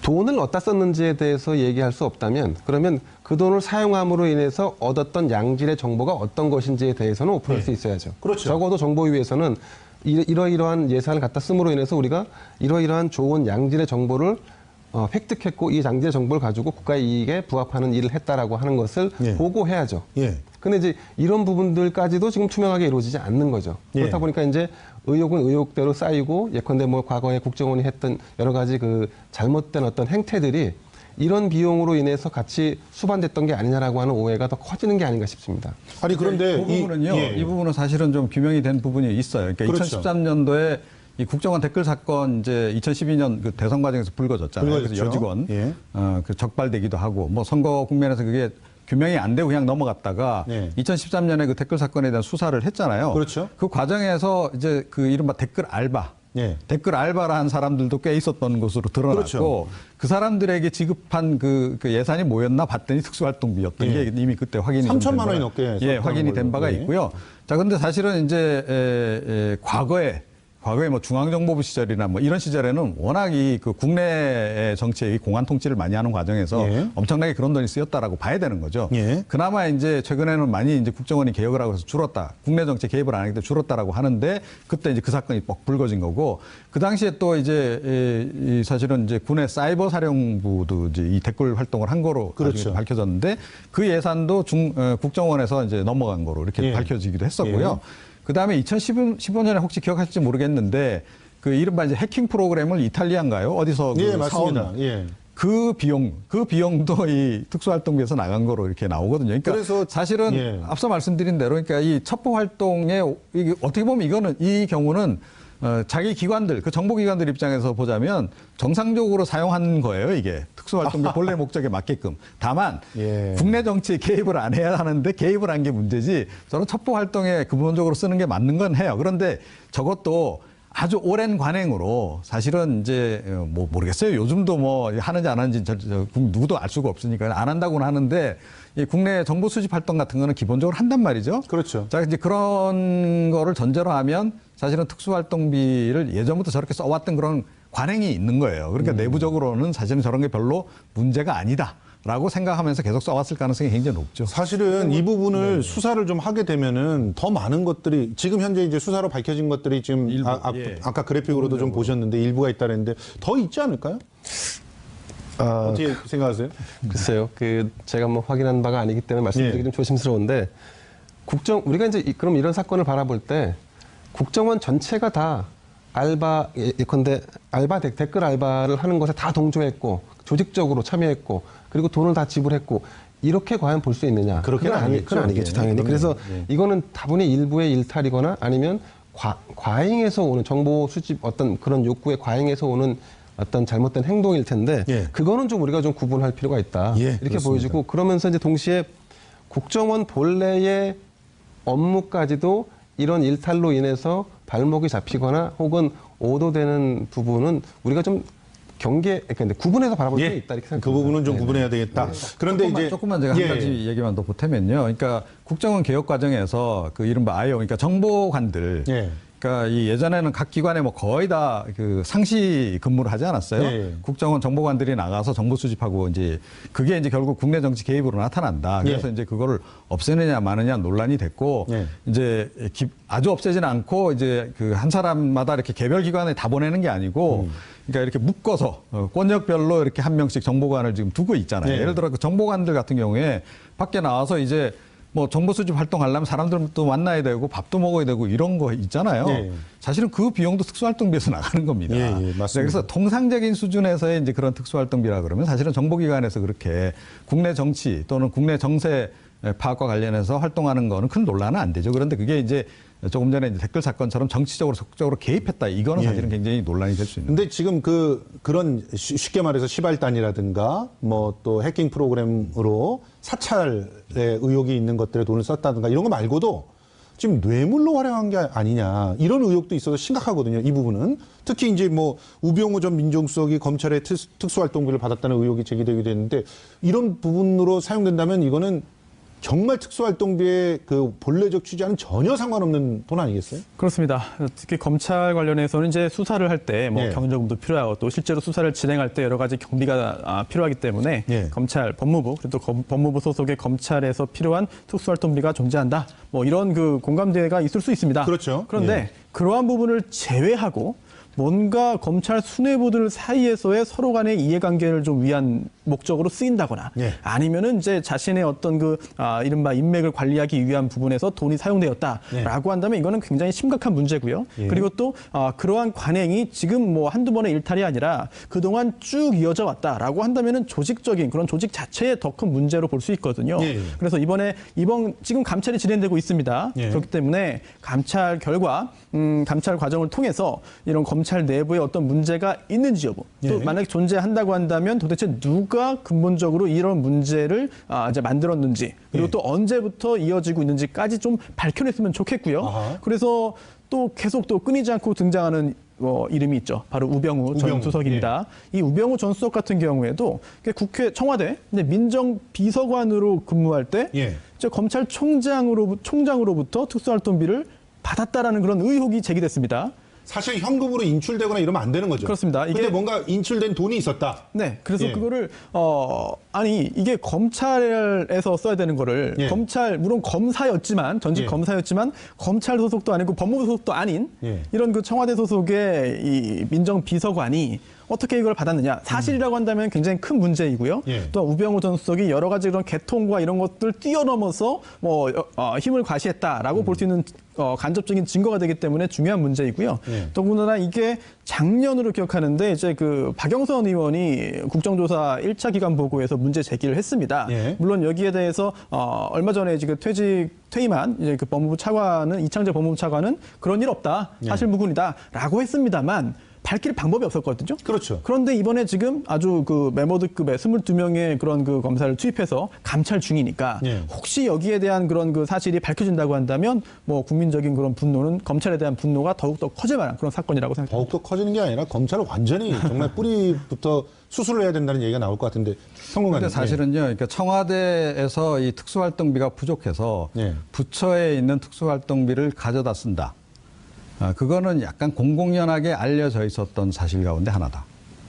Speaker 2: 돈을 어디다 썼는지에 대해서 얘기할 수 없다면 그러면 그 돈을 사용함으로 인해서 얻었던 양질의 정보가 어떤 것인지에 대해서는 오픈할 수 있어야죠. 그렇죠. 적어도 정보위에서는 이러이러한 예산을 갖다 씀으로 인해서 우리가 이러이러한 좋은 양질의 정보를 획득했고 이 양질의 정보를 가지고 국가의 이익에 부합하는 일을 했다라고 하는 것을 보고해야죠. 근데 이제 이런 부분들까지도 지금 투명하게 이루어지지 않는 거죠. 그렇다 보니까 이제 의혹은 의혹대로 쌓이고 예컨대 뭐 과거에 국정원이 했던 여러 가지 그 잘못된 어떤 행태들이 이런 비용으로 인해서 같이 수반됐던 게 아니냐라고 하는 오해가 더 커지는 게 아닌가 싶습니다.
Speaker 1: 아니 그런데
Speaker 3: 이 부분은 사실은 좀 규명이 된 부분이 있어요. 그러니까
Speaker 1: 그렇죠.
Speaker 3: 2013년도에 이 국정원 댓글 사건 이제 2012년 그 대선 과정에서 불거졌잖아요. 그래서 여직원 그 적발되기도 하고 뭐 선거 국면에서 그게 규명이 안 되고 그냥 넘어갔다가 2013년에 그 댓글 사건에 대한 수사를 했잖아요.
Speaker 1: 그렇죠.
Speaker 3: 그 과정에서 이제 그 이른바 댓글 알바. 댓글 알바를 한 사람들도 꽤 있었던 것으로 드러났고
Speaker 1: 그렇죠.
Speaker 3: 그 사람들에게 지급한 그 예산이 뭐였나 봤더니 특수활동비였던 게 이미 그때 확인이
Speaker 1: 3천만 원이 넘게
Speaker 3: 확인이 된 바가 있고요. 자, 근데 사실은 이제 과거에 뭐 중앙정보부 시절이나 뭐 이런 시절에는 워낙 그 국내 정치의 공안 통치를 많이 하는 과정에서 엄청나게 그런 돈이 쓰였다라고 봐야 되는 거죠. 그나마 이제 최근에는 많이 이제 국정원이 개혁을 하고 해서 줄었다. 국내 정치 개입을 안 하기 때문에 줄었다라고 하는데 그때 이제 그 사건이 뻑 불거진 거고 그 당시에 또 이제 사실은 이제 군의 사이버 사령부도 이제 이 댓글 활동을 한 거로 밝혀졌는데 그 예산도 국정원에서 이제 넘어간 거로 이렇게 밝혀지기도 했었고요. 그 다음에 2015년에 혹시 기억하실지 모르겠는데 그 이른바 이제 해킹 프로그램을 이탈리아인가요? 어디서
Speaker 1: 맞습니다.
Speaker 3: 그 비용도 이 특수활동비에서 나간 거로 이렇게 나오거든요. 그러니까 그래서 사실은 앞서 말씀드린 대로 그러니까 이 첩보 활동에 이게 어떻게 보면 이 경우는 자기 기관들, 그 정보기관들 입장에서 보자면 정상적으로 사용한 거예요, 이게. 특수활동비 본래 목적에 맞게끔. 다만, 국내 정치에 개입을 안 해야 하는데 개입을 한 게 문제지, 저는 첩보활동에 근본적으로 쓰는 게 맞는 건 해요. 그런데 저것도 아주 오랜 관행으로 사실은 이제 뭐 모르겠어요. 요즘도 뭐 하는지 안 하는지 누구도 알 수가 없으니까 안 한다고는 하는데 이 국내 정보 수집 활동 같은 거는 기본적으로 한단 말이죠.
Speaker 1: 그렇죠.
Speaker 3: 자, 이제 그런 거를 전제로 하면 사실은 특수활동비를 예전부터 저렇게 써왔던 그런 관행이 있는 거예요. 그러니까 내부적으로는 사실은 저런 게 별로 문제가 아니다라고 생각하면서 계속 써왔을 가능성이 굉장히 높죠.
Speaker 1: 사실은 이 부분을 수사를 좀 하게 되면은 더 많은 것들이 지금 현재 이제 수사로 밝혀진 것들이 지금 아까 그래픽으로도 좀 보셨는데 일부가 있다는데 더 있지 않을까요? 어떻게 생각하세요?
Speaker 2: 글쎄요. 제가 뭐 확인한 바가 아니기 때문에 말씀드리기 좀 조심스러운데 우리가 이제 그럼 이런 사건을 바라볼 때 국정원 전체가 다 예컨대 댓글 알바를 하는 것에 다 동조했고 조직적으로 참여했고 그리고 돈을 다 지불했고 이렇게 과연 볼 수 있느냐? 그건 아니겠죠, 당연히. 그래서 이거는 다분히 일부의 일탈이거나 아니면 과잉해서 오는 정보 수집 어떤 그런 욕구에 과잉해서 오는 어떤 잘못된 행동일 텐데 그거는 좀 우리가 좀 구분할 필요가 있다. 이렇게 그렇습니다. 보여지고 그러면서 이제 동시에 국정원 본래의 업무까지도 이런 일탈로 인해서 발목이 잡히거나 혹은 오도되는 부분은 우리가 좀 그러니까 구분해서 바라볼 필요가 있다 이렇게 생각합니다.
Speaker 1: 그 부분은 좀 구분해야 되겠다. 그런데
Speaker 3: 조금만 제가 한 가지 얘기만 더 보태면요. 그러니까 국정원 개혁 과정에서 그 이른바 IO, 그러니까 정보관들 그러니까 이 예전에는 각 기관에 뭐 거의 다 그 상시 근무를 하지 않았어요.
Speaker 1: 예.
Speaker 3: 국정원 정보관들이 나가서 정보 수집하고 이제 그게 이제 결국 국내 정치 개입으로 나타난다. 그래서
Speaker 1: 예.
Speaker 3: 이제 그거를 없애느냐 마느냐 논란이 됐고
Speaker 1: 예.
Speaker 3: 이제 아주 없애지는 않고 이제 그 한 사람마다 이렇게 개별 기관에 다 보내는 게 아니고 그러니까 이렇게 묶어서 권역별로 이렇게 한 명씩 정보관을 지금 두고 있잖아요.
Speaker 1: 예.
Speaker 3: 예를 들어 그 정보관들 같은 경우에 밖에 나와서 이제 뭐 정보 수집 활동하려면 사람들도 만나야 되고 밥도 먹어야 되고 이런 거 있잖아요.
Speaker 1: 예.
Speaker 3: 사실은 그 비용도 특수활동비에서 나가는 겁니다.
Speaker 1: 예, 예, 맞습니다.
Speaker 3: 그래서 통상적인 수준에서의 이제 그런 특수활동비라 그러면 사실은 정보기관에서 그렇게 국내 정치 또는 국내 정세 파악과 관련해서 활동하는 거는 큰 논란은 안 되죠. 그런데 그게 이제 조금 전에 이제 댓글 사건처럼 정치적으로 적극적으로 개입했다. 이거는
Speaker 1: 예.
Speaker 3: 사실은 굉장히 논란이 될 수 있는.
Speaker 1: 근데 지금 그런 쉽게 말해서 시발단이라든가 뭐 또 해킹 프로그램으로 사찰의 의혹이 있는 것들에 돈을 썼다든가 이런 거 말고도 지금 뇌물로 활용한 게 아니냐 이런 의혹도 있어서 심각하거든요. 이 부분은 특히 이제 뭐 우병우 전 민정수석이 검찰의 특수활동비를 받았다는 의혹이 제기되기도 했는데 이런 부분으로 사용된다면 이거는 정말 특수활동비의 그 본래적 취지와는 전혀 상관없는 돈 아니겠어요?
Speaker 4: 그렇습니다. 특히 검찰 관련해서는 이제 수사를 할 때 뭐
Speaker 1: 예.
Speaker 4: 경정도 필요하고 또 실제로 수사를 진행할 때 여러 가지 경비가 필요하기 때문에
Speaker 1: 예.
Speaker 4: 검찰, 법무부 그리고 또 법무부 소속의 검찰에서 필요한 특수활동비가 존재한다. 뭐 이런 그 공감대가 있을 수 있습니다.
Speaker 1: 그렇죠.
Speaker 4: 그런데
Speaker 1: 예.
Speaker 4: 그러한 부분을 제외하고 뭔가 검찰 수뇌부들 사이에서의 서로 간의 이해관계를 좀 위한 목적으로 쓰인다거나
Speaker 1: 예.
Speaker 4: 아니면은 이제 자신의 어떤 그 이른바 인맥을 관리하기 위한 부분에서 돈이 사용되었다라고 한다면 이거는 굉장히 심각한 문제고요.
Speaker 1: 예.
Speaker 4: 그리고 또 그러한 관행이 지금 뭐 한두 번의 일탈이 아니라 그동안 쭉 이어져 왔다라고 한다면은 조직적인 그런 조직 자체의 더 큰 문제로 볼 수 있거든요.
Speaker 1: 예.
Speaker 4: 그래서 이번 지금 감찰이 진행되고 있습니다.
Speaker 1: 예.
Speaker 4: 그렇기 때문에 감찰 결과 감찰 과정을 통해서 이런 검찰 내부에 어떤 문제가 있는지 여부 또
Speaker 1: 예.
Speaker 4: 만약에 존재한다고 한다면 도대체 누가 근본적으로 이런 문제를 이제 만들었는지 그리고
Speaker 1: 예.
Speaker 4: 또 언제부터 이어지고 있는지까지 좀 밝혀냈으면 좋겠고요.
Speaker 1: 아하.
Speaker 4: 그래서 또 계속 또 끊이지 않고 등장하는 이름이 있죠. 바로 우병우 전
Speaker 1: 우병우.
Speaker 4: 수석입니다. 이 우병우 전 수석 같은 경우에도 국회 청와대 민정비서관으로 근무할 때
Speaker 1: 예.
Speaker 4: 이제 총장으로부터 특수활동비를 받았다라는 그런 의혹이 제기됐습니다.
Speaker 1: 사실 현금으로 인출되거나 이러면 안 되는 거죠.
Speaker 4: 그렇습니다.
Speaker 1: 근데 뭔가 인출된 돈이 있었다.
Speaker 4: 네, 그래서
Speaker 1: 예.
Speaker 4: 그거를 이게 검찰에서 써야 되는 거를
Speaker 1: 예.
Speaker 4: 물론 검사였지만 전직
Speaker 1: 예.
Speaker 4: 검사였지만 검찰 소속도 아니고 법무부 소속도 아닌
Speaker 1: 예.
Speaker 4: 이런 그 청와대 소속의 이 민정비서관이 어떻게 이걸 받았느냐. 사실이라고 한다면 굉장히 큰 문제이고요.
Speaker 1: 예.
Speaker 4: 또 우병우 전 수석이 여러 가지 그런 개통과 이런 것들 뛰어넘어서 힘을 과시했다라고 볼 수 있는 간접적인 증거가 되기 때문에 중요한 문제이고요.
Speaker 1: 예.
Speaker 4: 더군다나 이게 작년으로 기억하는데 이제 그 박영선 의원이 국정조사 1차 기간 보고에서 문제 제기를 했습니다.
Speaker 1: 예.
Speaker 4: 물론 여기에 대해서 얼마 전에 지금 퇴임한 이제 그 법무부 차관은 이창재 법무부 차관은 그런 일 없다. 사실 무근이다라고 했습니다만 밝힐 방법이 없었거든요.
Speaker 1: 그렇죠.
Speaker 4: 그런데 이번에 지금 아주 그 메모드급의 22명의 그런 그 검사를 투입해서 감찰 중이니까
Speaker 1: 예.
Speaker 4: 혹시 여기에 대한 그런 그 사실이 밝혀진다고 한다면 뭐 국민적인 그런 분노는 검찰에 대한 분노가 더욱더 커질 만한 그런 사건이라고 생각합니다.
Speaker 1: 더욱더 커지는 게 아니라 검찰을 완전히 정말 뿌리부터 수술을 해야 된다는 얘기가 나올 것 같은데 평론가님.
Speaker 3: 근데 사실은요, 그러니까 청와대에서 이 특수활동비가 부족해서
Speaker 1: 예.
Speaker 3: 부처에 있는 특수활동비를 가져다 쓴다. 그거는 약간 공공연하게 알려져 있었던 사실 가운데 하나다.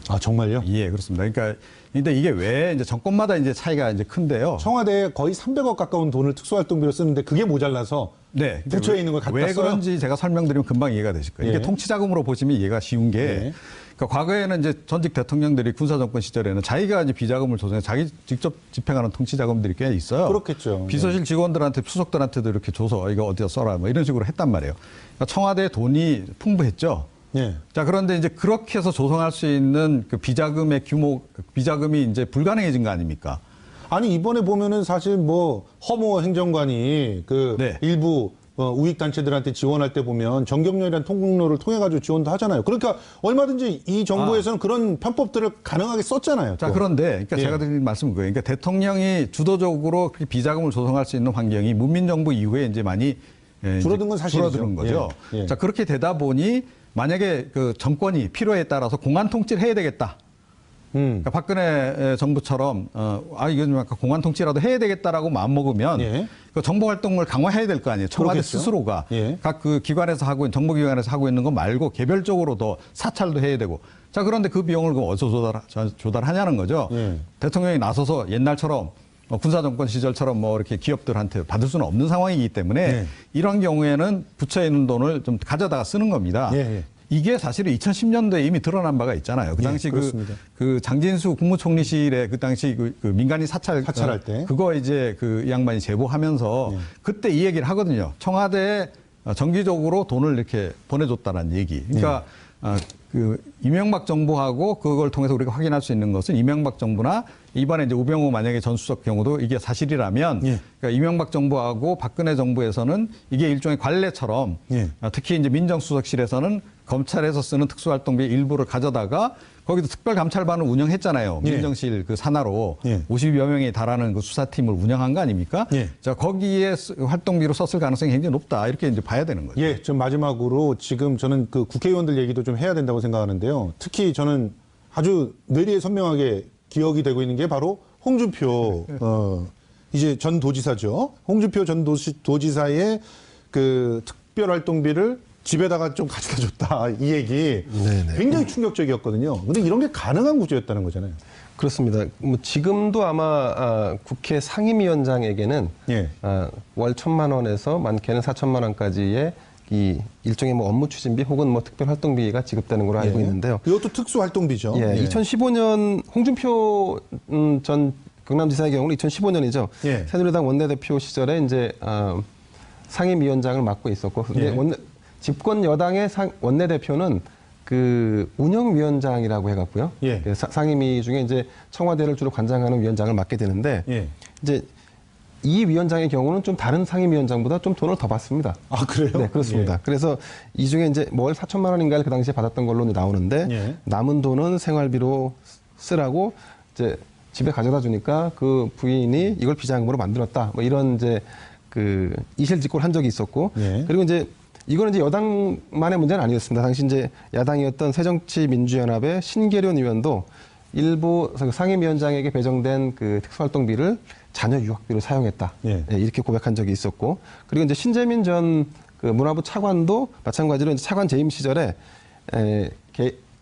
Speaker 1: 아 정말요?
Speaker 3: 예, 그렇습니다. 그러니까 근데 이게 왜 이제 정권마다 이제 차이가 이제 큰데요.
Speaker 1: 청와대에 거의 300억 가까운 돈을 특수활동비로 쓰는데 그게 모자라서
Speaker 3: 네,
Speaker 1: 부처에 있는 걸 갖다
Speaker 3: 왜
Speaker 1: 써요?
Speaker 3: 그런지 제가 설명드리면 금방 이해가 되실 거예요.
Speaker 1: 예.
Speaker 3: 이게 통치자금으로 보시면 이해가 쉬운 게,
Speaker 1: 예.
Speaker 3: 그러니까 과거에는 이제 전직 대통령들이 군사정권 시절에는 자기가 이제 비자금을 조성해 자기 직접 집행하는 통치자금들이 꽤 있어요.
Speaker 1: 그렇겠죠.
Speaker 3: 비서실 직원들한테 수석들한테도 이렇게 줘서 이거 어디다 써라 뭐 이런 식으로 했단 말이에요. 그러니까 청와대 돈이 풍부했죠.
Speaker 1: 예.
Speaker 3: 자, 그런데 이제 그렇게 해서 조성할 수 있는 그 비자금의 규모, 비자금이 이제 불가능해진 거 아닙니까?
Speaker 1: 아니 이번에 보면은 사실 뭐 허모 행정관이 그
Speaker 3: 네.
Speaker 1: 일부 우익 단체들한테 지원할 때 보면 정경련이라는 통로를 통해 가지고 지원도 하잖아요. 그러니까 얼마든지 이 정부에서는 그런 편법들을 가능하게 썼잖아요.
Speaker 3: 자,
Speaker 1: 또.
Speaker 3: 그런데, 그러니까
Speaker 1: 예.
Speaker 3: 제가 드린 말씀은 그거예요. 그러니까 대통령이 주도적으로 그렇게 비자금을 조성할 수 있는 환경이 문민정부 이후에 이제 많이
Speaker 1: 줄어든 건 사실이죠.
Speaker 3: 줄어드는 거죠.
Speaker 1: 예. 예.
Speaker 3: 자, 그렇게 되다 보니 만약에 그 정권이 필요에 따라서 공안 통치를 해야 되겠다. 그러니까 박근혜 정부처럼 이건 좀 약간 공안 통치라도 해야 되겠다라고 마음먹으면
Speaker 1: 예.
Speaker 3: 그 정보 활동을 강화해야 될 거 아니에요. 청와대
Speaker 1: 그렇겠죠.
Speaker 3: 스스로가
Speaker 1: 예.
Speaker 3: 각 그 기관에서 정보기관에서 하고 있는 거 말고 개별적으로 더 사찰도 해야 되고. 자, 그런데 그 비용을 그럼 어디서 조달하냐는 거죠.
Speaker 1: 예.
Speaker 3: 대통령이 나서서 옛날처럼 군사정권 시절처럼 뭐 이렇게 기업들한테 받을 수는 없는 상황이기 때문에
Speaker 1: 예.
Speaker 3: 이런 경우에는 부처에 있는 돈을 좀 가져다가 쓰는 겁니다.
Speaker 1: 예, 예.
Speaker 3: 이게 사실은 2010년도에 이미 드러난 바가 있잖아요. 그 당시
Speaker 1: 그렇습니다.
Speaker 3: 그 장진수 국무총리실에 그 당시 그 민간인
Speaker 1: 사찰할 때.
Speaker 3: 그거 이제 그 양반이 제보하면서 그때 이 얘기를 하거든요. 청와대에 정기적으로 돈을 이렇게 보내줬다는 얘기. 그러니까 그 이명박 정부하고 그걸 통해서 우리가 확인할 수 있는 것은 이명박 정부나 이번에 이제 우병우 만약에 전 수석 경우도 이게 사실이라면 그러니까 이명박 정부하고 박근혜 정부에서는 이게 일종의 관례처럼 특히 이제 민정수석실에서는 검찰에서 쓰는 특수활동비 일부를 가져다가 거기도 특별감찰반을 운영했잖아요. 민정실 그 산하로 50여 명에 달하는 그 수사팀을 운영한 거 아닙니까? 자, 거기에 활동비로 썼을 가능성이 굉장히 높다. 이렇게 이제 봐야 되는 거죠.
Speaker 1: 예, 좀 마지막으로 지금 저는 그 국회의원들 얘기도 좀 해야 된다고 생각하는데요. 특히 저는 아주 뇌리에 선명하게 기억이 되고 있는 게 바로 홍준표 이제 전 도지사죠. 홍준표 전 도지사의 그 특별활동비를 집에다가 좀 가져다 줬다. 이 얘기 굉장히 충격적이었거든요. 근데 이런 게 가능한 구조였다는 거잖아요.
Speaker 2: 그렇습니다. 뭐 지금도 아마 국회 상임위원장에게는 월 1,000만 원에서 많게는 4천만 원까지의 이 일종의 뭐 업무 추진비 혹은 뭐 특별 활동비가 지급되는 걸로 알고 있는데요.
Speaker 1: 이것도 특수활동비죠.
Speaker 2: 2015년 홍준표 전 경남지사의 경우는 2015년이죠. 새누리당 원내대표 시절에 이제 상임위원장을 맡고 있었고, 근데 집권 여당의 원내대표는 그 운영위원장이라고 해갖고요. 상임위 중에 이제 청와대를 주로 관장하는 위원장을 맡게 되는데 이제 이 위원장의 경우는 좀 다른 상임위원장보다 좀 돈을 더 받습니다.
Speaker 1: 아, 그래요?
Speaker 2: 네, 그렇습니다. 그래서 이 중에 이제 월 4천만 원인가를 그 당시에 받았던 걸로 나오는데 남은 돈은 생활비로 쓰라고 이제 집에 가져다 주니까 그 부인이 이걸 비자금으로 만들었다. 뭐 이런 이제 그 이실직고를 한 적이 있었고 그리고 이제 이거는 이제 여당만의 문제는 아니었습니다. 당시 이제 야당이었던 새정치민주연합의 신계련 의원도 일부 상임위원장에게 배정된 그 특수활동비를 자녀 유학비로 사용했다. 이렇게 고백한 적이 있었고, 그리고 이제 신재민 전 그 문화부 차관도 마찬가지로 이제 차관 재임 시절에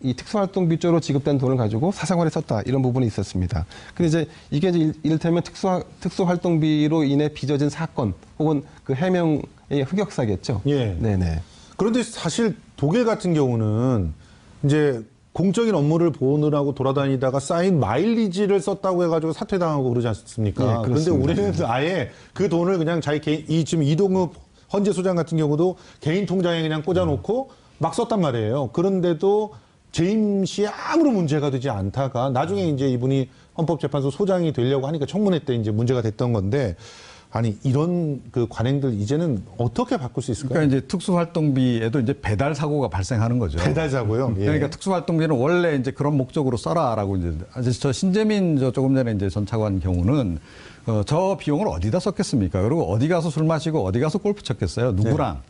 Speaker 2: 이 특수활동비 쪽으로 지급된 돈을 가지고 사생활에 썼다, 이런 부분이 있었습니다. 근데 이제 이게 이제 이를테면 특수활동비로 인해 빚어진 사건 혹은 그 해명의 흑역사겠죠. 네네.
Speaker 1: 그런데 사실 독일 같은 경우는 이제 공적인 업무를 보느라고 돌아다니다가 쌓인 마일리지를 썼다고 해가지고 사퇴당하고 그러지 않습니까? 그런데 우리는 아예 그 돈을 그냥 자기 개인, 지금 이동욱 헌재 소장 같은 경우도 개인 통장에 그냥 꽂아놓고 막 썼단 말이에요. 그런데도 재임 시에 아무런 문제가 되지 않다가 나중에 이제 이분이 헌법재판소 소장이 되려고 하니까 청문회 때 이제 문제가 됐던 건데, 아니 이런 그 관행들 이제는 어떻게 바꿀 수 있을까요?
Speaker 3: 그러니까 이제 특수활동비에도 이제 배달 사고가 발생하는 거죠.
Speaker 1: 배달 사고요.
Speaker 3: 그러니까 특수활동비는 원래 이제 그런 목적으로 써라라고 이제 저 신재민 조금 전에 이제 전 차관 경우는 저 비용을 어디다 썼겠습니까? 그리고 어디 가서 술 마시고 어디 가서 골프 쳤겠어요? 누구랑?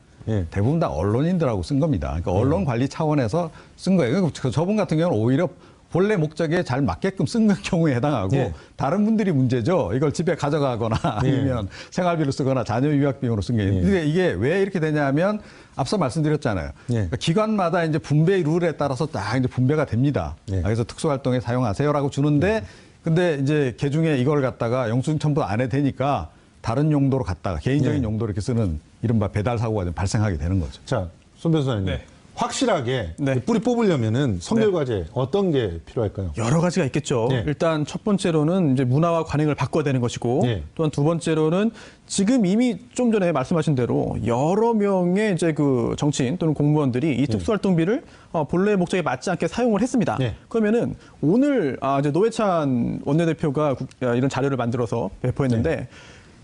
Speaker 3: 대부분 다 언론인들하고 쓴 겁니다. 그러니까 언론 관리 차원에서 쓴 거예요. 저분 같은 경우는 오히려 본래 목적에 잘 맞게끔 쓴 경우에 해당하고 다른 분들이 문제죠. 이걸 집에 가져가거나 아니면 생활비로 쓰거나 자녀 유학비용으로 쓴 게. 근데 이게 왜 이렇게 되냐면 앞서 말씀드렸잖아요. 그러니까 기관마다 이제 분배 룰에 따라서 딱 이제 분배가 됩니다. 그래서 특수활동에 사용하세요라고 주는데 근데 이제 개중에 이걸 갖다가 영수증 첨부 안 해도 되니까 다른 용도로 갖다가 개인적인 용도로 이렇게 쓰는 이른바 배달 사고가 좀 발생하게 되는 거죠.
Speaker 1: 자, 손 변호사님. 확실하게 뿌리 뽑으려면은 선별과제 어떤 게 필요할까요?
Speaker 4: 여러 가지가 있겠죠. 일단 첫 번째로는 이제 문화와 관행을 바꿔야 되는 것이고, 또한 두 번째로는 지금 이미 좀 전에 말씀하신 대로 여러 명의 이제 그 정치인 또는 공무원들이 이 특수활동비를 본래 목적에 맞지 않게 사용을 했습니다. 그러면은 오늘 이제 노회찬 원내대표가 이런 자료를 만들어서 배포했는데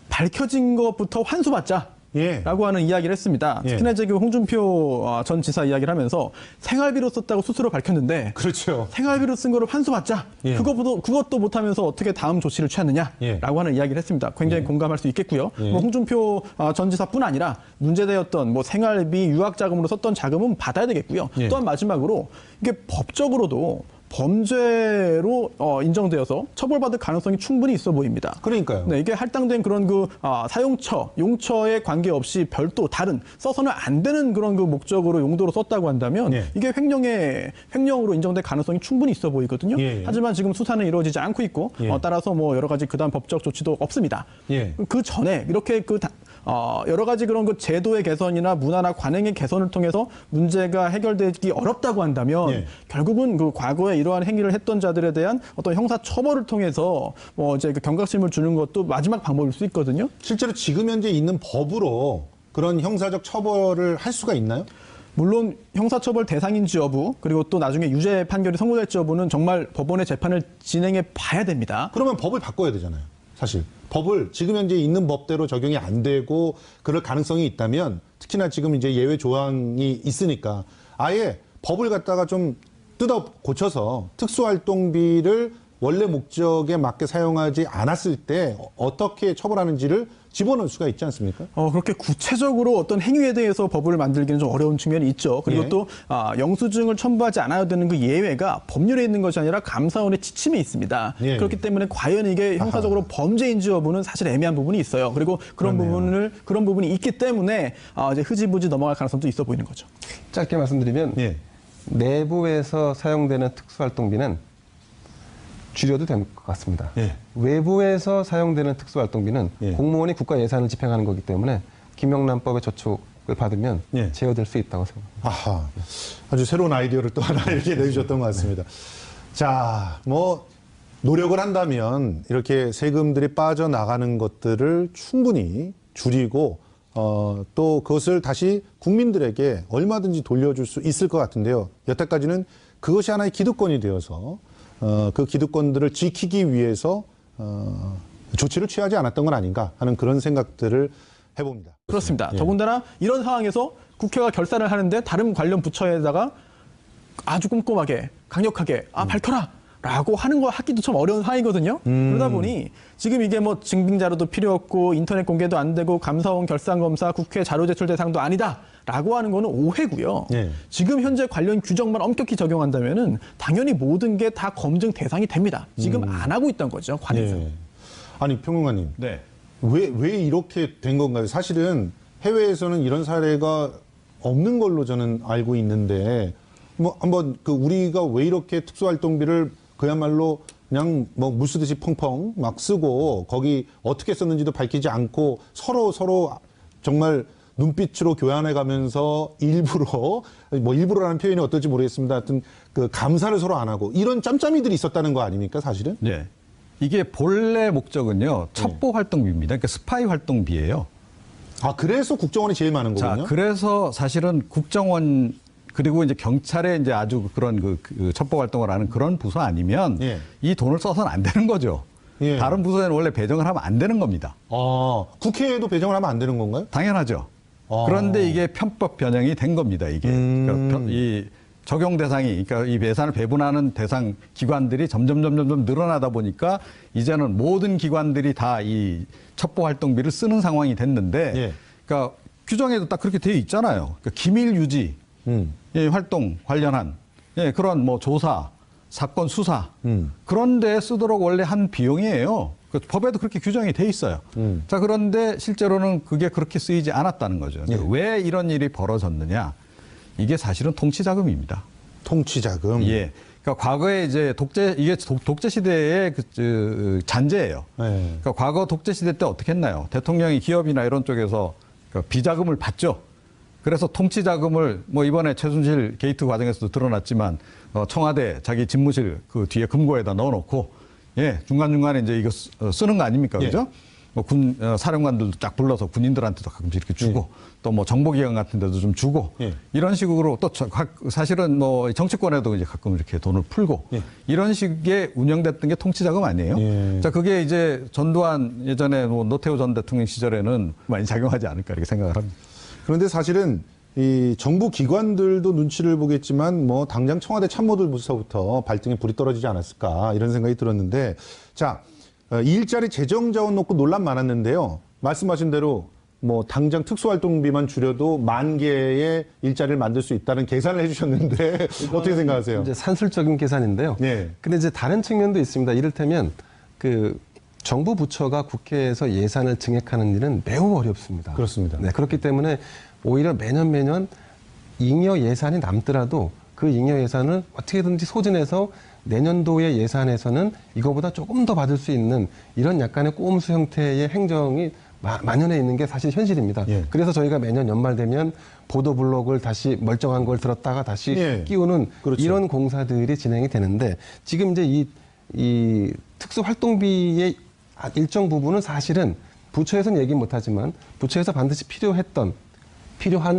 Speaker 4: 밝혀진 것부터 환수받자. 라고 하는 이야기를 했습니다. 특히나 이제 그 홍준표 전 지사 이야기를 하면서 생활비로 썼다고 스스로 밝혔는데,
Speaker 1: 그렇죠.
Speaker 4: 생활비로 쓴 거를 환수받자. 그것도 못하면서 어떻게 다음 조치를 취하느냐라고 하는 이야기를 했습니다. 굉장히 공감할 수 있겠고요. 뭐 홍준표 전 지사뿐 아니라 문제되었던 뭐 생활비, 유학자금으로 썼던 자금은 받아야 되겠고요. 또한 마지막으로 이게 법적으로도 범죄로 인정되어서 처벌받을 가능성이 충분히 있어 보입니다.
Speaker 1: 그러니까요.
Speaker 4: 네, 이게 할당된 그런 사용처, 용처에 관계없이 별도 다른 써서는 안 되는 그런 그 목적으로 용도로 썼다고 한다면
Speaker 1: 예.
Speaker 4: 이게 횡령으로 인정될 가능성이 충분히 있어 보이거든요.
Speaker 1: 예.
Speaker 4: 하지만 지금 수사는 이루어지지 않고 있고
Speaker 1: 예.
Speaker 4: 따라서 뭐 여러 가지 그다음 법적 조치도 없습니다.
Speaker 1: 예.
Speaker 4: 그 전에 이렇게 여러 가지 그런 그 제도의 개선이나 문화나 관행의 개선을 통해서 문제가 해결되기 어렵다고 한다면
Speaker 1: 예.
Speaker 4: 결국은 그 과거에 이러한 행위를 했던 자들에 대한 어떤 형사 처벌을 통해서 뭐 이제 그 경각심을 주는 것도 마지막 방법일 수 있거든요.
Speaker 1: 실제로 지금 현재 있는 법으로 그런 형사적 처벌을 할 수가 있나요?
Speaker 4: 물론 형사처벌 대상인지 여부 그리고 또 나중에 유죄 판결이 선고될지 여부는 정말 법원의 재판을 진행해 봐야 됩니다.
Speaker 1: 그러면 법을 바꿔야 되잖아요. 사실 법을 지금 현재 있는 법대로 적용이 안 되고 그럴 가능성이 있다면 특히나 지금 이제 예외 조항이 있으니까 아예 법을 갖다가 좀 뜯어 고쳐서 특수활동비를 원래 목적에 맞게 사용하지 않았을 때 어떻게 처벌하는지를 집어넣을 수가 있지 않습니까?
Speaker 4: 그렇게 구체적으로 어떤 행위에 대해서 법을 만들기는 좀 어려운 측면이 있죠. 그리고
Speaker 1: 예.
Speaker 4: 또 영수증을 첨부하지 않아야 되는 그 예외가 법률에 있는 것이 아니라 감사원의 지침에 있습니다.
Speaker 1: 예.
Speaker 4: 그렇기 때문에 과연 이게 형사적으로 범죄인지 여부는 사실 애매한 부분이 있어요. 그리고 그런 부분이 있기 때문에 이제 흐지부지 넘어갈 가능성도 있어 보이는 거죠.
Speaker 2: 짧게 말씀드리면
Speaker 1: 예.
Speaker 2: 내부에서 사용되는 특수활동비는 줄여도 될 것 같습니다.
Speaker 1: 예.
Speaker 2: 외부에서 사용되는 특수활동비는
Speaker 1: 예.
Speaker 2: 공무원이 국가 예산을 집행하는 거기 때문에 김영란법의 저촉을 받으면
Speaker 1: 예.
Speaker 2: 제어될 수 있다고 생각합니다.
Speaker 1: 아하, 아주 새로운 아이디어를 또 하나 이렇게 내주셨던 것 같습니다. 자, 뭐 노력을 한다면 이렇게 세금들이 빠져나가는 것들을 충분히 줄이고 또 그것을 다시 국민들에게 얼마든지 돌려줄 수 있을 것 같은데요. 여태까지는 그것이 하나의 기득권이 되어서 그 기득권들을 지키기 위해서 조치를 취하지 않았던 건 아닌가 하는 그런 생각들을 해봅니다.
Speaker 4: 그렇습니다.
Speaker 1: 예.
Speaker 4: 더군다나 이런 상황에서 국회가 결산을 하는데 다른 관련 부처에다가 아주 꼼꼼하게 강력하게 밝혀라 라고 하는 거 하기도 참 어려운 상황이거든요. 그러다 보니 지금 이게 뭐 증빙 자료도 필요 없고 인터넷 공개도 안 되고 감사원 결산 검사 국회 자료 제출 대상도 아니다. 라고 하는 거는 오해고요.
Speaker 1: 예.
Speaker 4: 지금 현재 관련 규정만 엄격히 적용한다면은 당연히 모든 게 다 검증 대상이 됩니다. 지금 안 하고 있던 거죠, 관에서.
Speaker 1: 예. 아니 평론가님,
Speaker 3: 네.
Speaker 1: 왜 이렇게 된 건가요? 사실은 해외에서는 이런 사례가 없는 걸로 저는 알고 있는데 뭐 한번 그 우리가 왜 이렇게 특수활동비를 그야말로 그냥 뭐 물 쓰듯이 펑펑 막 쓰고 거기 어떻게 썼는지도 밝히지 않고 서로 정말 눈빛으로 교환해 가면서 일부러라는 표현이 어떨지 모르겠습니다. 하여튼 그 감사를 서로 안 하고 이런 짬짬이들이 있었다는 거 아닙니까, 사실은?
Speaker 3: 네. 이게 본래 목적은요, 첩보 활동비입니다. 그러니까 스파이 활동비예요.
Speaker 1: 아, 그래서 국정원이 제일 많은
Speaker 3: 자,
Speaker 1: 거군요.
Speaker 3: 그래서 사실은 국정원 그리고 이제 경찰에 이제 아주 그런 그 첩보 활동을 하는 그런 부서 아니면
Speaker 1: 예.
Speaker 3: 이 돈을 써서는 안 되는 거죠.
Speaker 1: 예.
Speaker 3: 다른 부서에는 원래 배정을 하면 안 되는 겁니다.
Speaker 1: 국회에도 배정을 하면 안 되는 건가요?
Speaker 3: 당연하죠. 그런데 이게 편법 변형이 된 겁니다. 이게 그러니까 이 적용 대상이 그러니까 이 예산을 배분하는 대상 기관들이 점점 늘어나다 보니까 이제는 모든 기관들이 다 이 첩보 활동비를 쓰는 상황이 됐는데,
Speaker 1: 예.
Speaker 3: 그러니까 규정에도 딱 그렇게 되어 있잖아요. 그러니까 기밀 유지 활동 관련한 그런 뭐 조사, 사건 수사 그런 데 쓰도록 원래 한 비용이에요. 그 법에도 그렇게 규정이 돼 있어요. 자, 그런데 실제로는 그게 그렇게 쓰이지 않았다는 거죠.
Speaker 1: 예.
Speaker 3: 왜 이런 일이 벌어졌느냐? 이게 사실은 통치자금입니다.
Speaker 1: 통치자금.
Speaker 3: 예. 그러니까 과거에 이제 이게 독재 시대의 잔재예요.
Speaker 1: 네.
Speaker 3: 그러니까 과거 독재 시대 때 어떻게 했나요? 대통령이 기업이나 이런 쪽에서 비자금을 받죠. 그래서 통치자금을 뭐 이번에 최순실 게이트 과정에서도 드러났지만 청와대 자기 집무실 그 뒤에 금고에다 넣어놓고 중간중간에 이제 이거 쓰는 거 아닙니까?
Speaker 1: 예.
Speaker 3: 그죠? 뭐 사령관들도 쫙 불러서 군인들한테도 가끔씩 이렇게 주고 또 뭐 정보기관 같은 데도 좀 주고 이런 식으로 또 사실은 뭐 정치권에도 이제 가끔 이렇게 돈을 풀고 이런 식의 운영됐던 게 통치자금 아니에요? 자, 그게 이제 전두환 예전에 뭐 노태우 전 대통령 시절에는 많이 작용하지 않을까 이렇게 생각을 합니다.
Speaker 1: 그런데 사실은 이 정부 기관들도 눈치를 보겠지만 뭐 당장 청와대 참모들부터 발등에 불이 떨어지지 않았을까 이런 생각이 들었는데 자, 이 일자리 재정 자원 놓고 논란 많았는데요. 말씀하신 대로 뭐 당장 특수활동비만 줄여도 10,000개의 일자리를 만들 수 있다는 계산을 해주셨는데 어떻게 생각하세요?
Speaker 2: 이제 산술적인 계산인데요.
Speaker 1: 네.
Speaker 2: 근데 이제 다른 측면도 있습니다. 이를테면 그 정부 부처가 국회에서 예산을 증액하는 일은 매우 어렵습니다.
Speaker 1: 그렇습니다.
Speaker 2: 네, 그렇기 때문에 오히려 매년 잉여 예산이 남더라도 그 잉여 예산을 어떻게든지 소진해서 내년도의 예산에서는 이거보다 조금 더 받을 수 있는 이런 약간의 꼼수 형태의 행정이 만연해 있는 게 사실 현실입니다.
Speaker 1: 예.
Speaker 2: 그래서 저희가 매년 연말 되면 보도 블록을 다시 멀쩡한 걸 들었다가 다시
Speaker 1: 예.
Speaker 2: 끼우는
Speaker 1: 그렇죠.
Speaker 2: 이런 공사들이 진행이 되는데 지금 이제 이 특수활동비의 일정 부분은 사실은 부처에서는 얘기 못하지만 부처에서 반드시 필요한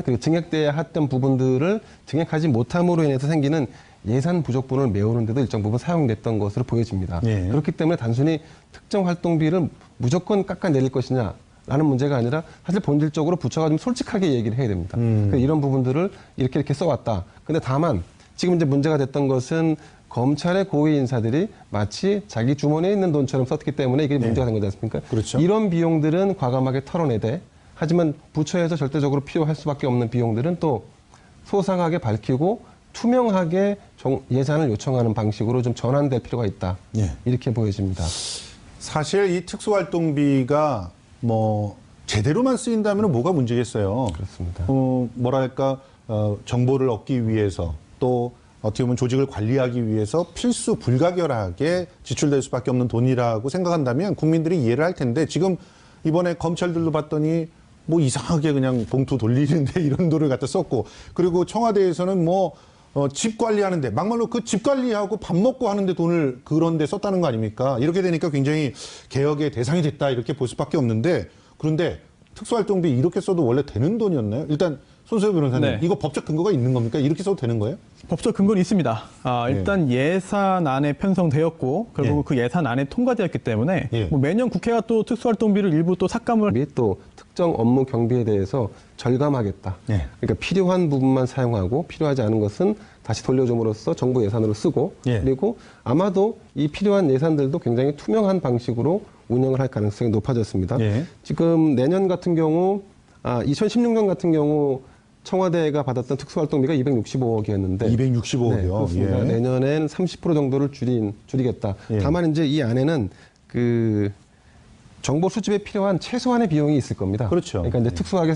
Speaker 2: 그리고 증액돼야 했던 부분들을 증액하지 못함으로 인해서 생기는 예산 부족분을 메우는 데도 일정 부분 사용됐던 것으로 보여집니다.
Speaker 1: 예.
Speaker 2: 그렇기 때문에 단순히 특정 활동비를 무조건 깎아내릴 것이냐라는 문제가 아니라 사실 본질적으로 부처가 좀 솔직하게 얘기를 해야 됩니다. 그러니까 이런 부분들을 이렇게 써왔다. 근데 다만 지금 이제 문제가 됐던 것은 검찰의 고위 인사들이 마치 자기 주머니에 있는 돈처럼 썼기 때문에 이게 문제가 된 거지 않습니까?
Speaker 1: 그렇죠.
Speaker 2: 이런 비용들은 과감하게 털어내되 하지만 부처에서 절대적으로 필요할 수밖에 없는 비용들은 또 소상하게 밝히고 투명하게 예산을 요청하는 방식으로 좀 전환될 필요가 있다.
Speaker 1: 예.
Speaker 2: 이렇게 보여집니다.
Speaker 1: 사실 이 특수활동비가 뭐 제대로만 쓰인다면 뭐가 문제겠어요.
Speaker 2: 그렇습니다.
Speaker 1: 뭐랄까 정보를 얻기 위해서 또 어떻게 보면 조직을 관리하기 위해서 필수 불가결하게 지출될 수밖에 없는 돈이라고 생각한다면 국민들이 이해를 할 텐데 지금 이번에 검찰들도 봤더니 뭐 이상하게 그냥 봉투 돌리는데 이런 돈을 갖다 썼고 그리고 청와대에서는 뭐 집 관리하는데 막말로 그 집 관리하고 밥 먹고 하는데 돈을 그런 데 썼다는 거 아닙니까? 이렇게 되니까 굉장히 개혁의 대상이 됐다 이렇게 볼 수밖에 없는데 그런데 특수활동비 이렇게 써도 원래 되는 돈이었나요? 일단 손수호 변호사님
Speaker 4: 네.
Speaker 1: 이거 법적 근거가 있는 겁니까? 이렇게 써도 되는 거예요?
Speaker 4: 법적 근거는 있습니다. 일단 예산안에 편성되었고 결국 그 예산안에 통과되었기 때문에
Speaker 1: 예.
Speaker 4: 뭐 매년 국회가 또 특수활동비를 일부 또 삭감을
Speaker 2: 및 또 특정 업무 경비에 대해서 절감하겠다.
Speaker 1: 예.
Speaker 2: 그러니까 필요한 부분만 사용하고 필요하지 않은 것은 다시 돌려줌으로써 정부 예산으로 쓰고
Speaker 1: 예.
Speaker 2: 그리고 아마도 이 필요한 예산들도 굉장히 투명한 방식으로 운영을 할 가능성이 높아졌습니다.
Speaker 1: 예.
Speaker 2: 지금 내년 같은 경우 2016년 같은 경우 청와대가 받았던 특수활동비가 265억이었는데
Speaker 1: 265억이요.
Speaker 2: 네, 그렇습니다.
Speaker 1: 예.
Speaker 2: 내년엔 30% 정도를 줄이겠다.
Speaker 1: 예.
Speaker 2: 다만 이제 이 안에는 그 정보 수집에 필요한 최소한의 비용이 있을 겁니다.
Speaker 1: 그렇죠.
Speaker 2: 그러니까 이제 특수하게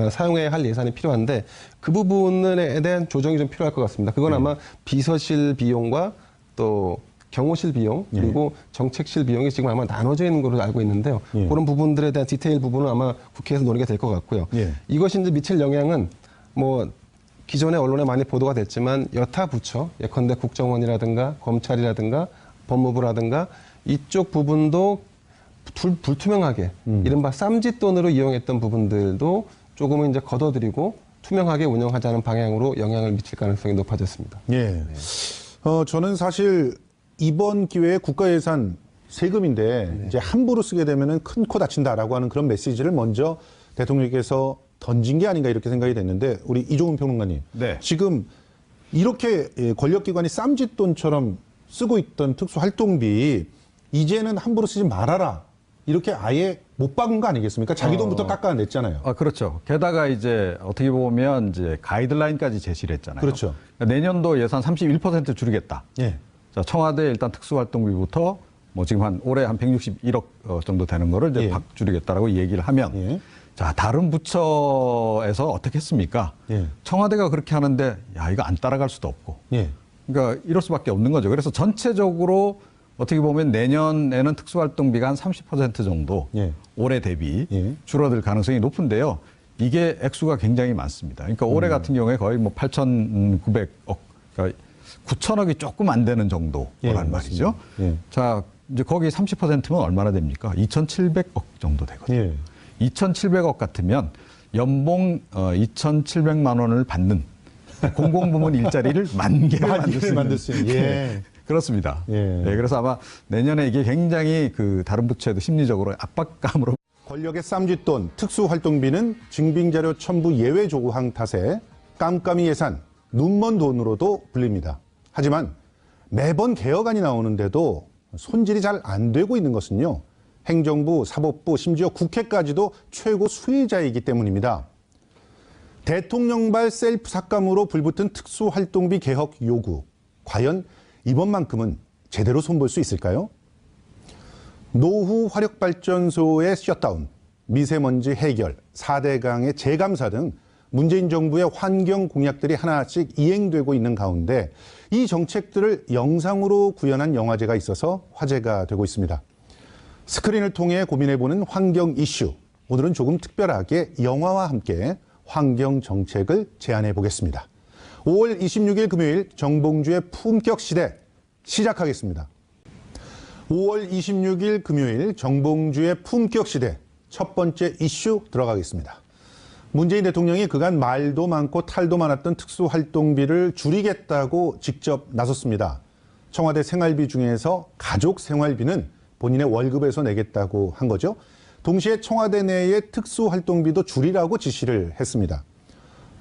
Speaker 2: 사용해야 할 예산이 필요한데 그 부분에 대한 조정이 좀 필요할 것 같습니다. 그건 아마 비서실 비용과 또 경호실 비용 그리고 정책실 비용이 지금 아마 나눠져 있는 걸로 알고 있는데요.
Speaker 1: 예.
Speaker 2: 그런 부분들에 대한 디테일 부분은 아마 국회에서 논의가 될 것 같고요.
Speaker 1: 예.
Speaker 2: 이것이 이제 미칠 영향은 뭐 기존의 언론에 많이 보도가 됐지만 여타 부처, 예컨대 국정원이라든가 검찰이라든가 법무부라든가 이쪽 부분도 불투명하게 이른바 쌈짓돈으로 이용했던 부분들도 조금은 이제 걷어들이고 투명하게 운영하자는 방향으로 영향을 미칠 가능성이 높아졌습니다.
Speaker 1: 예. 저는 사실 이번 기회에 국가 예산 세금인데 이제 함부로 쓰게 되면은 큰 코 다친다라고 하는 그런 메시지를 먼저 대통령께서 던진 게 아닌가 이렇게 생각이 됐는데 우리 이종훈 평론가님.
Speaker 3: 네.
Speaker 1: 지금 이렇게 권력기관이 쌈짓돈처럼 쓰고 있던 특수활동비 이제는 함부로 쓰지 말아라. 이렇게 아예 못 박은 거 아니겠습니까? 자기 돈부터 깎아냈잖아요.
Speaker 3: 그렇죠. 게다가 이제 어떻게 보면 이제 가이드라인까지 제시를 했잖아요.
Speaker 1: 그렇죠.
Speaker 3: 그러니까 내년도 예산 31% 줄이겠다.
Speaker 1: 예.
Speaker 3: 자, 청와대 일단 특수활동비부터 뭐 지금 한 올해 한 161억 정도 되는 거를 이제
Speaker 1: 예.
Speaker 3: 박 줄이겠다라고 얘기를 하면
Speaker 1: 예.
Speaker 3: 자, 다른 부처에서 어떻게 했습니까?
Speaker 1: 예.
Speaker 3: 청와대가 그렇게 하는데 야, 이거 안 따라갈 수도 없고.
Speaker 1: 예.
Speaker 3: 그러니까 이럴 수밖에 없는 거죠. 그래서 전체적으로 어떻게 보면 내년에는 특수활동비가 한 30% 정도
Speaker 1: 예.
Speaker 3: 올해 대비
Speaker 1: 예.
Speaker 3: 줄어들 가능성이 높은데요. 이게 액수가 굉장히 많습니다. 그러니까 올해 같은 경우에 거의 뭐 8,900억, 그러니까 9천억이 조금 안 되는 정도란
Speaker 1: 예,
Speaker 3: 말이죠.
Speaker 1: 예.
Speaker 3: 자, 이제 거기 30%면 얼마나 됩니까? 2,700억 정도 되거든요.
Speaker 1: 예.
Speaker 3: 2,700억 같으면 연봉 2,700만 원을 받는 공공부문 일자리를 10,000개를
Speaker 1: 만들 수 있는. 예.
Speaker 3: 그렇습니다.
Speaker 1: 예.
Speaker 3: 네, 그래서 아마 내년에 이게 굉장히 그 다른 부처에도 심리적으로 압박감으로
Speaker 1: 권력의 쌈짓돈, 특수활동비는 증빙자료 첨부 예외 조항 탓에 깜깜이 예산, 눈먼 돈으로도 불립니다. 하지만 매번 개혁안이 나오는데도 손질이 잘 안 되고 있는 것은요. 행정부, 사법부, 심지어 국회까지도 최고 수혜자이기 때문입니다. 대통령발 셀프 삭감으로 불붙은 특수활동비 개혁 요구. 과연 이번만큼은 제대로 손볼 수 있을까요? 노후 화력발전소의 셧다운, 미세먼지 해결, 4대강의 재감사 등 문재인 정부의 환경 공약들이 하나씩 이행되고 있는 가운데 이 정책들을 영상으로 구현한 영화제가 있어서 화제가 되고 있습니다. 스크린을 통해 고민해보는 환경 이슈. 오늘은 조금 특별하게 영화와 함께 환경 정책을 제안해 보겠습니다. 5월 26일 금요일 정봉주의 품격 시대 시작하겠습니다. 5월 26일 금요일 정봉주의 품격 시대 첫 번째 이슈 들어가겠습니다. 문재인 대통령이 그간 말도 많고 탈도 많았던 특수활동비를 줄이겠다고 직접 나섰습니다. 청와대 생활비 중에서 가족 생활비는 본인의 월급에서 내겠다고 한 거죠. 동시에 청와대 내의 특수활동비도 줄이라고 지시를 했습니다.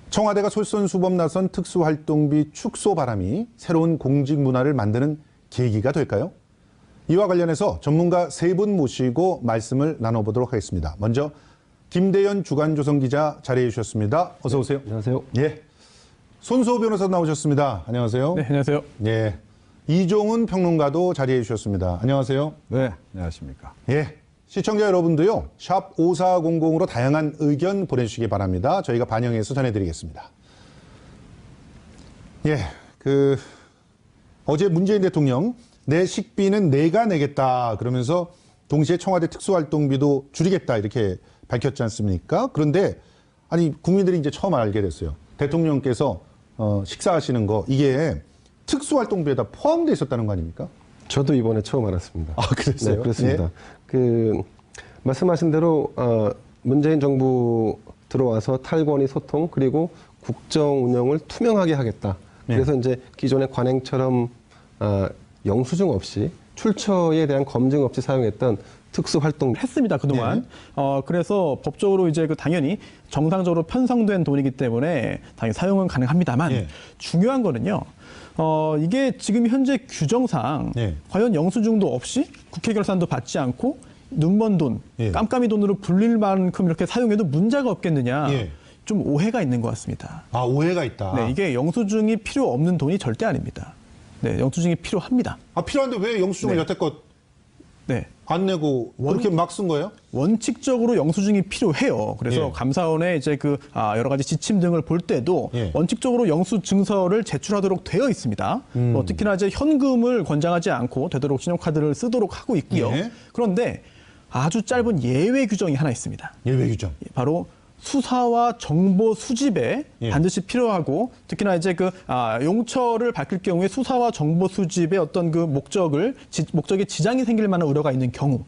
Speaker 1: 청와대가 솔선수범 나선 특수활동비 축소 바람이 새로운 공직 문화를 만드는 계기가 될까요? 이와 관련해서 전문가 세 분 모시고 말씀을 나눠보도록 하겠습니다. 먼저 김대현 주간조선 기자 자리해 주셨습니다. 어서 오세요.
Speaker 2: 안녕하세요.
Speaker 1: 예. 손수호 변호사 나오셨습니다. 안녕하세요.
Speaker 4: 네, 안녕하세요.
Speaker 1: 예. 이종훈 평론가도 자리해 주셨습니다. 안녕하세요.
Speaker 3: 네, 안녕하십니까.
Speaker 1: 예. 시청자 여러분도요, 샵 5400으로 다양한 의견 보내주시기 바랍니다. 저희가 반영해서 전해드리겠습니다. 예. 어제 문재인 대통령, 내 식비는 내가 내겠다. 그러면서 동시에 청와대 특수활동비도 줄이겠다. 이렇게 밝혔지 않습니까? 그런데, 아니, 국민들이 이제 처음 알게 됐어요. 대통령께서 식사하시는 거, 이게 특수활동비에다 포함되어 있었다는 거 아닙니까?
Speaker 2: 저도 이번에 처음 알았습니다.
Speaker 1: 아, 그랬어요?
Speaker 2: 네, 그렇습니다.
Speaker 1: 예?
Speaker 2: 말씀하신 대로 문재인 정부 들어와서 탈권위 소통 그리고 국정 운영을 투명하게 하겠다. 그래서 이제 기존의 관행처럼 영수증 없이 출처에 대한 검증 없이 사용했던 특수활동
Speaker 4: 했습니다, 그동안. 그래서 법적으로 이제 당연히 정상적으로 편성된 돈이기 때문에 당연히 사용은 가능합니다만
Speaker 1: 예.
Speaker 4: 중요한 거는요. 이게 지금 현재 규정상 과연 영수증도 없이 국회 결산도 받지 않고 눈먼 돈, 깜깜이 돈으로 불릴 만큼 이렇게 사용해도 문제가 없겠느냐. 좀 오해가 있는 것 같습니다.
Speaker 1: 아, 오해가 있다.
Speaker 4: 네, 이게 영수증이 필요 없는 돈이 절대 아닙니다. 네, 영수증이 필요합니다.
Speaker 1: 아, 필요한데 왜 영수증을 여태껏
Speaker 4: 네.
Speaker 1: 안 내고 그렇게 막 쓴 거예요?
Speaker 4: 원칙적으로 영수증이 필요해요. 그래서 감사원의 이제 여러 가지 지침 등을 볼 때도 원칙적으로 영수증서를 제출하도록 되어 있습니다. 특히나 이제 현금을 권장하지 않고 되도록 신용카드를 쓰도록 하고 있고요. 그런데 아주 짧은 예외 규정이 하나 있습니다.
Speaker 1: 예외 규정.
Speaker 4: 바로 수사와 정보 수집에 반드시 필요하고 특히나 이제 용처를 밝힐 경우에 수사와 정보 수집의 어떤 목적에 지장이 생길 만한 우려가 있는 경우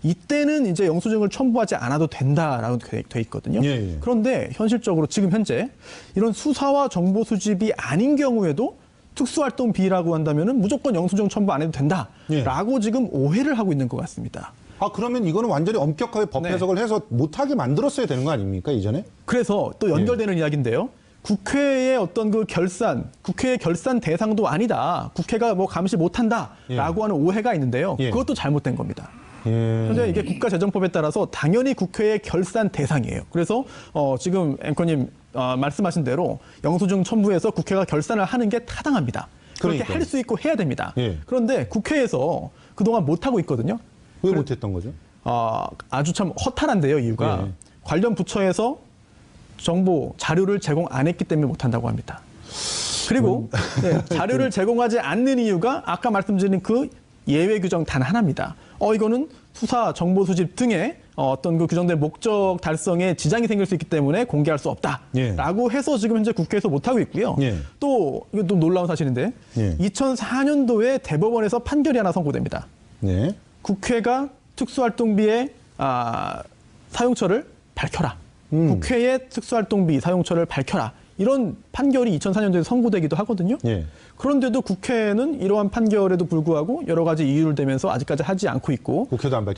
Speaker 4: 이때는 이제 영수증을 첨부하지 않아도 된다라고 돼 있거든요. 그런데 현실적으로 지금 현재 이런 수사와 정보 수집이 아닌 경우에도 특수활동비라고 한다면은 무조건 영수증 첨부 안 해도 된다라고 지금 오해를 하고 있는 것 같습니다.
Speaker 1: 아, 그러면 이거는 완전히 엄격하게 법 해석을 해서 못하게 만들었어야 되는 거 아닙니까, 이전에?
Speaker 4: 그래서 또 연결되는 이야기인데요. 국회의 어떤 국회의 결산 대상도 아니다. 국회가 뭐 감시 못한다라고 하는 오해가 있는데요. 그것도 잘못된 겁니다. 현재 이게 국가재정법에 따라서 당연히 국회의 결산 대상이에요. 그래서 지금 앵커님 말씀하신 대로 영수증 첨부해서 국회가 결산을 하는 게 타당합니다. 그렇게 할 수 있고 해야 됩니다. 그런데 국회에서 그동안 못하고 있거든요.
Speaker 1: 왜 못했던 거죠?
Speaker 4: 아주 참 허탈한데요, 이유가. 관련 부처에서 정보, 자료를 제공 안 했기 때문에 못한다고 합니다. 그리고 자료를 제공하지 않는 이유가 아까 말씀드린 그 예외 규정 단 하나입니다. 이거는 수사, 정보 수집 등의 어떤 규정된 목적 달성에 지장이 생길 수 있기 때문에 공개할 수 없다라고 해서 지금 현재 국회에서 못하고 있고요. 또 이거 또 놀라운 사실인데 2004년도에 대법원에서 판결이 하나 선고됩니다. 국회가 특수활동비의 사용처를 밝혀라. 국회의 특수활동비 사용처를 밝혀라. 이런 판결이 2004년도에 선고되기도 하거든요. 그런데도 국회는 이러한 판결에도 불구하고 여러 가지 이유를 대면서 아직까지 하지 않고 있고
Speaker 1: 국회도 안 밝혔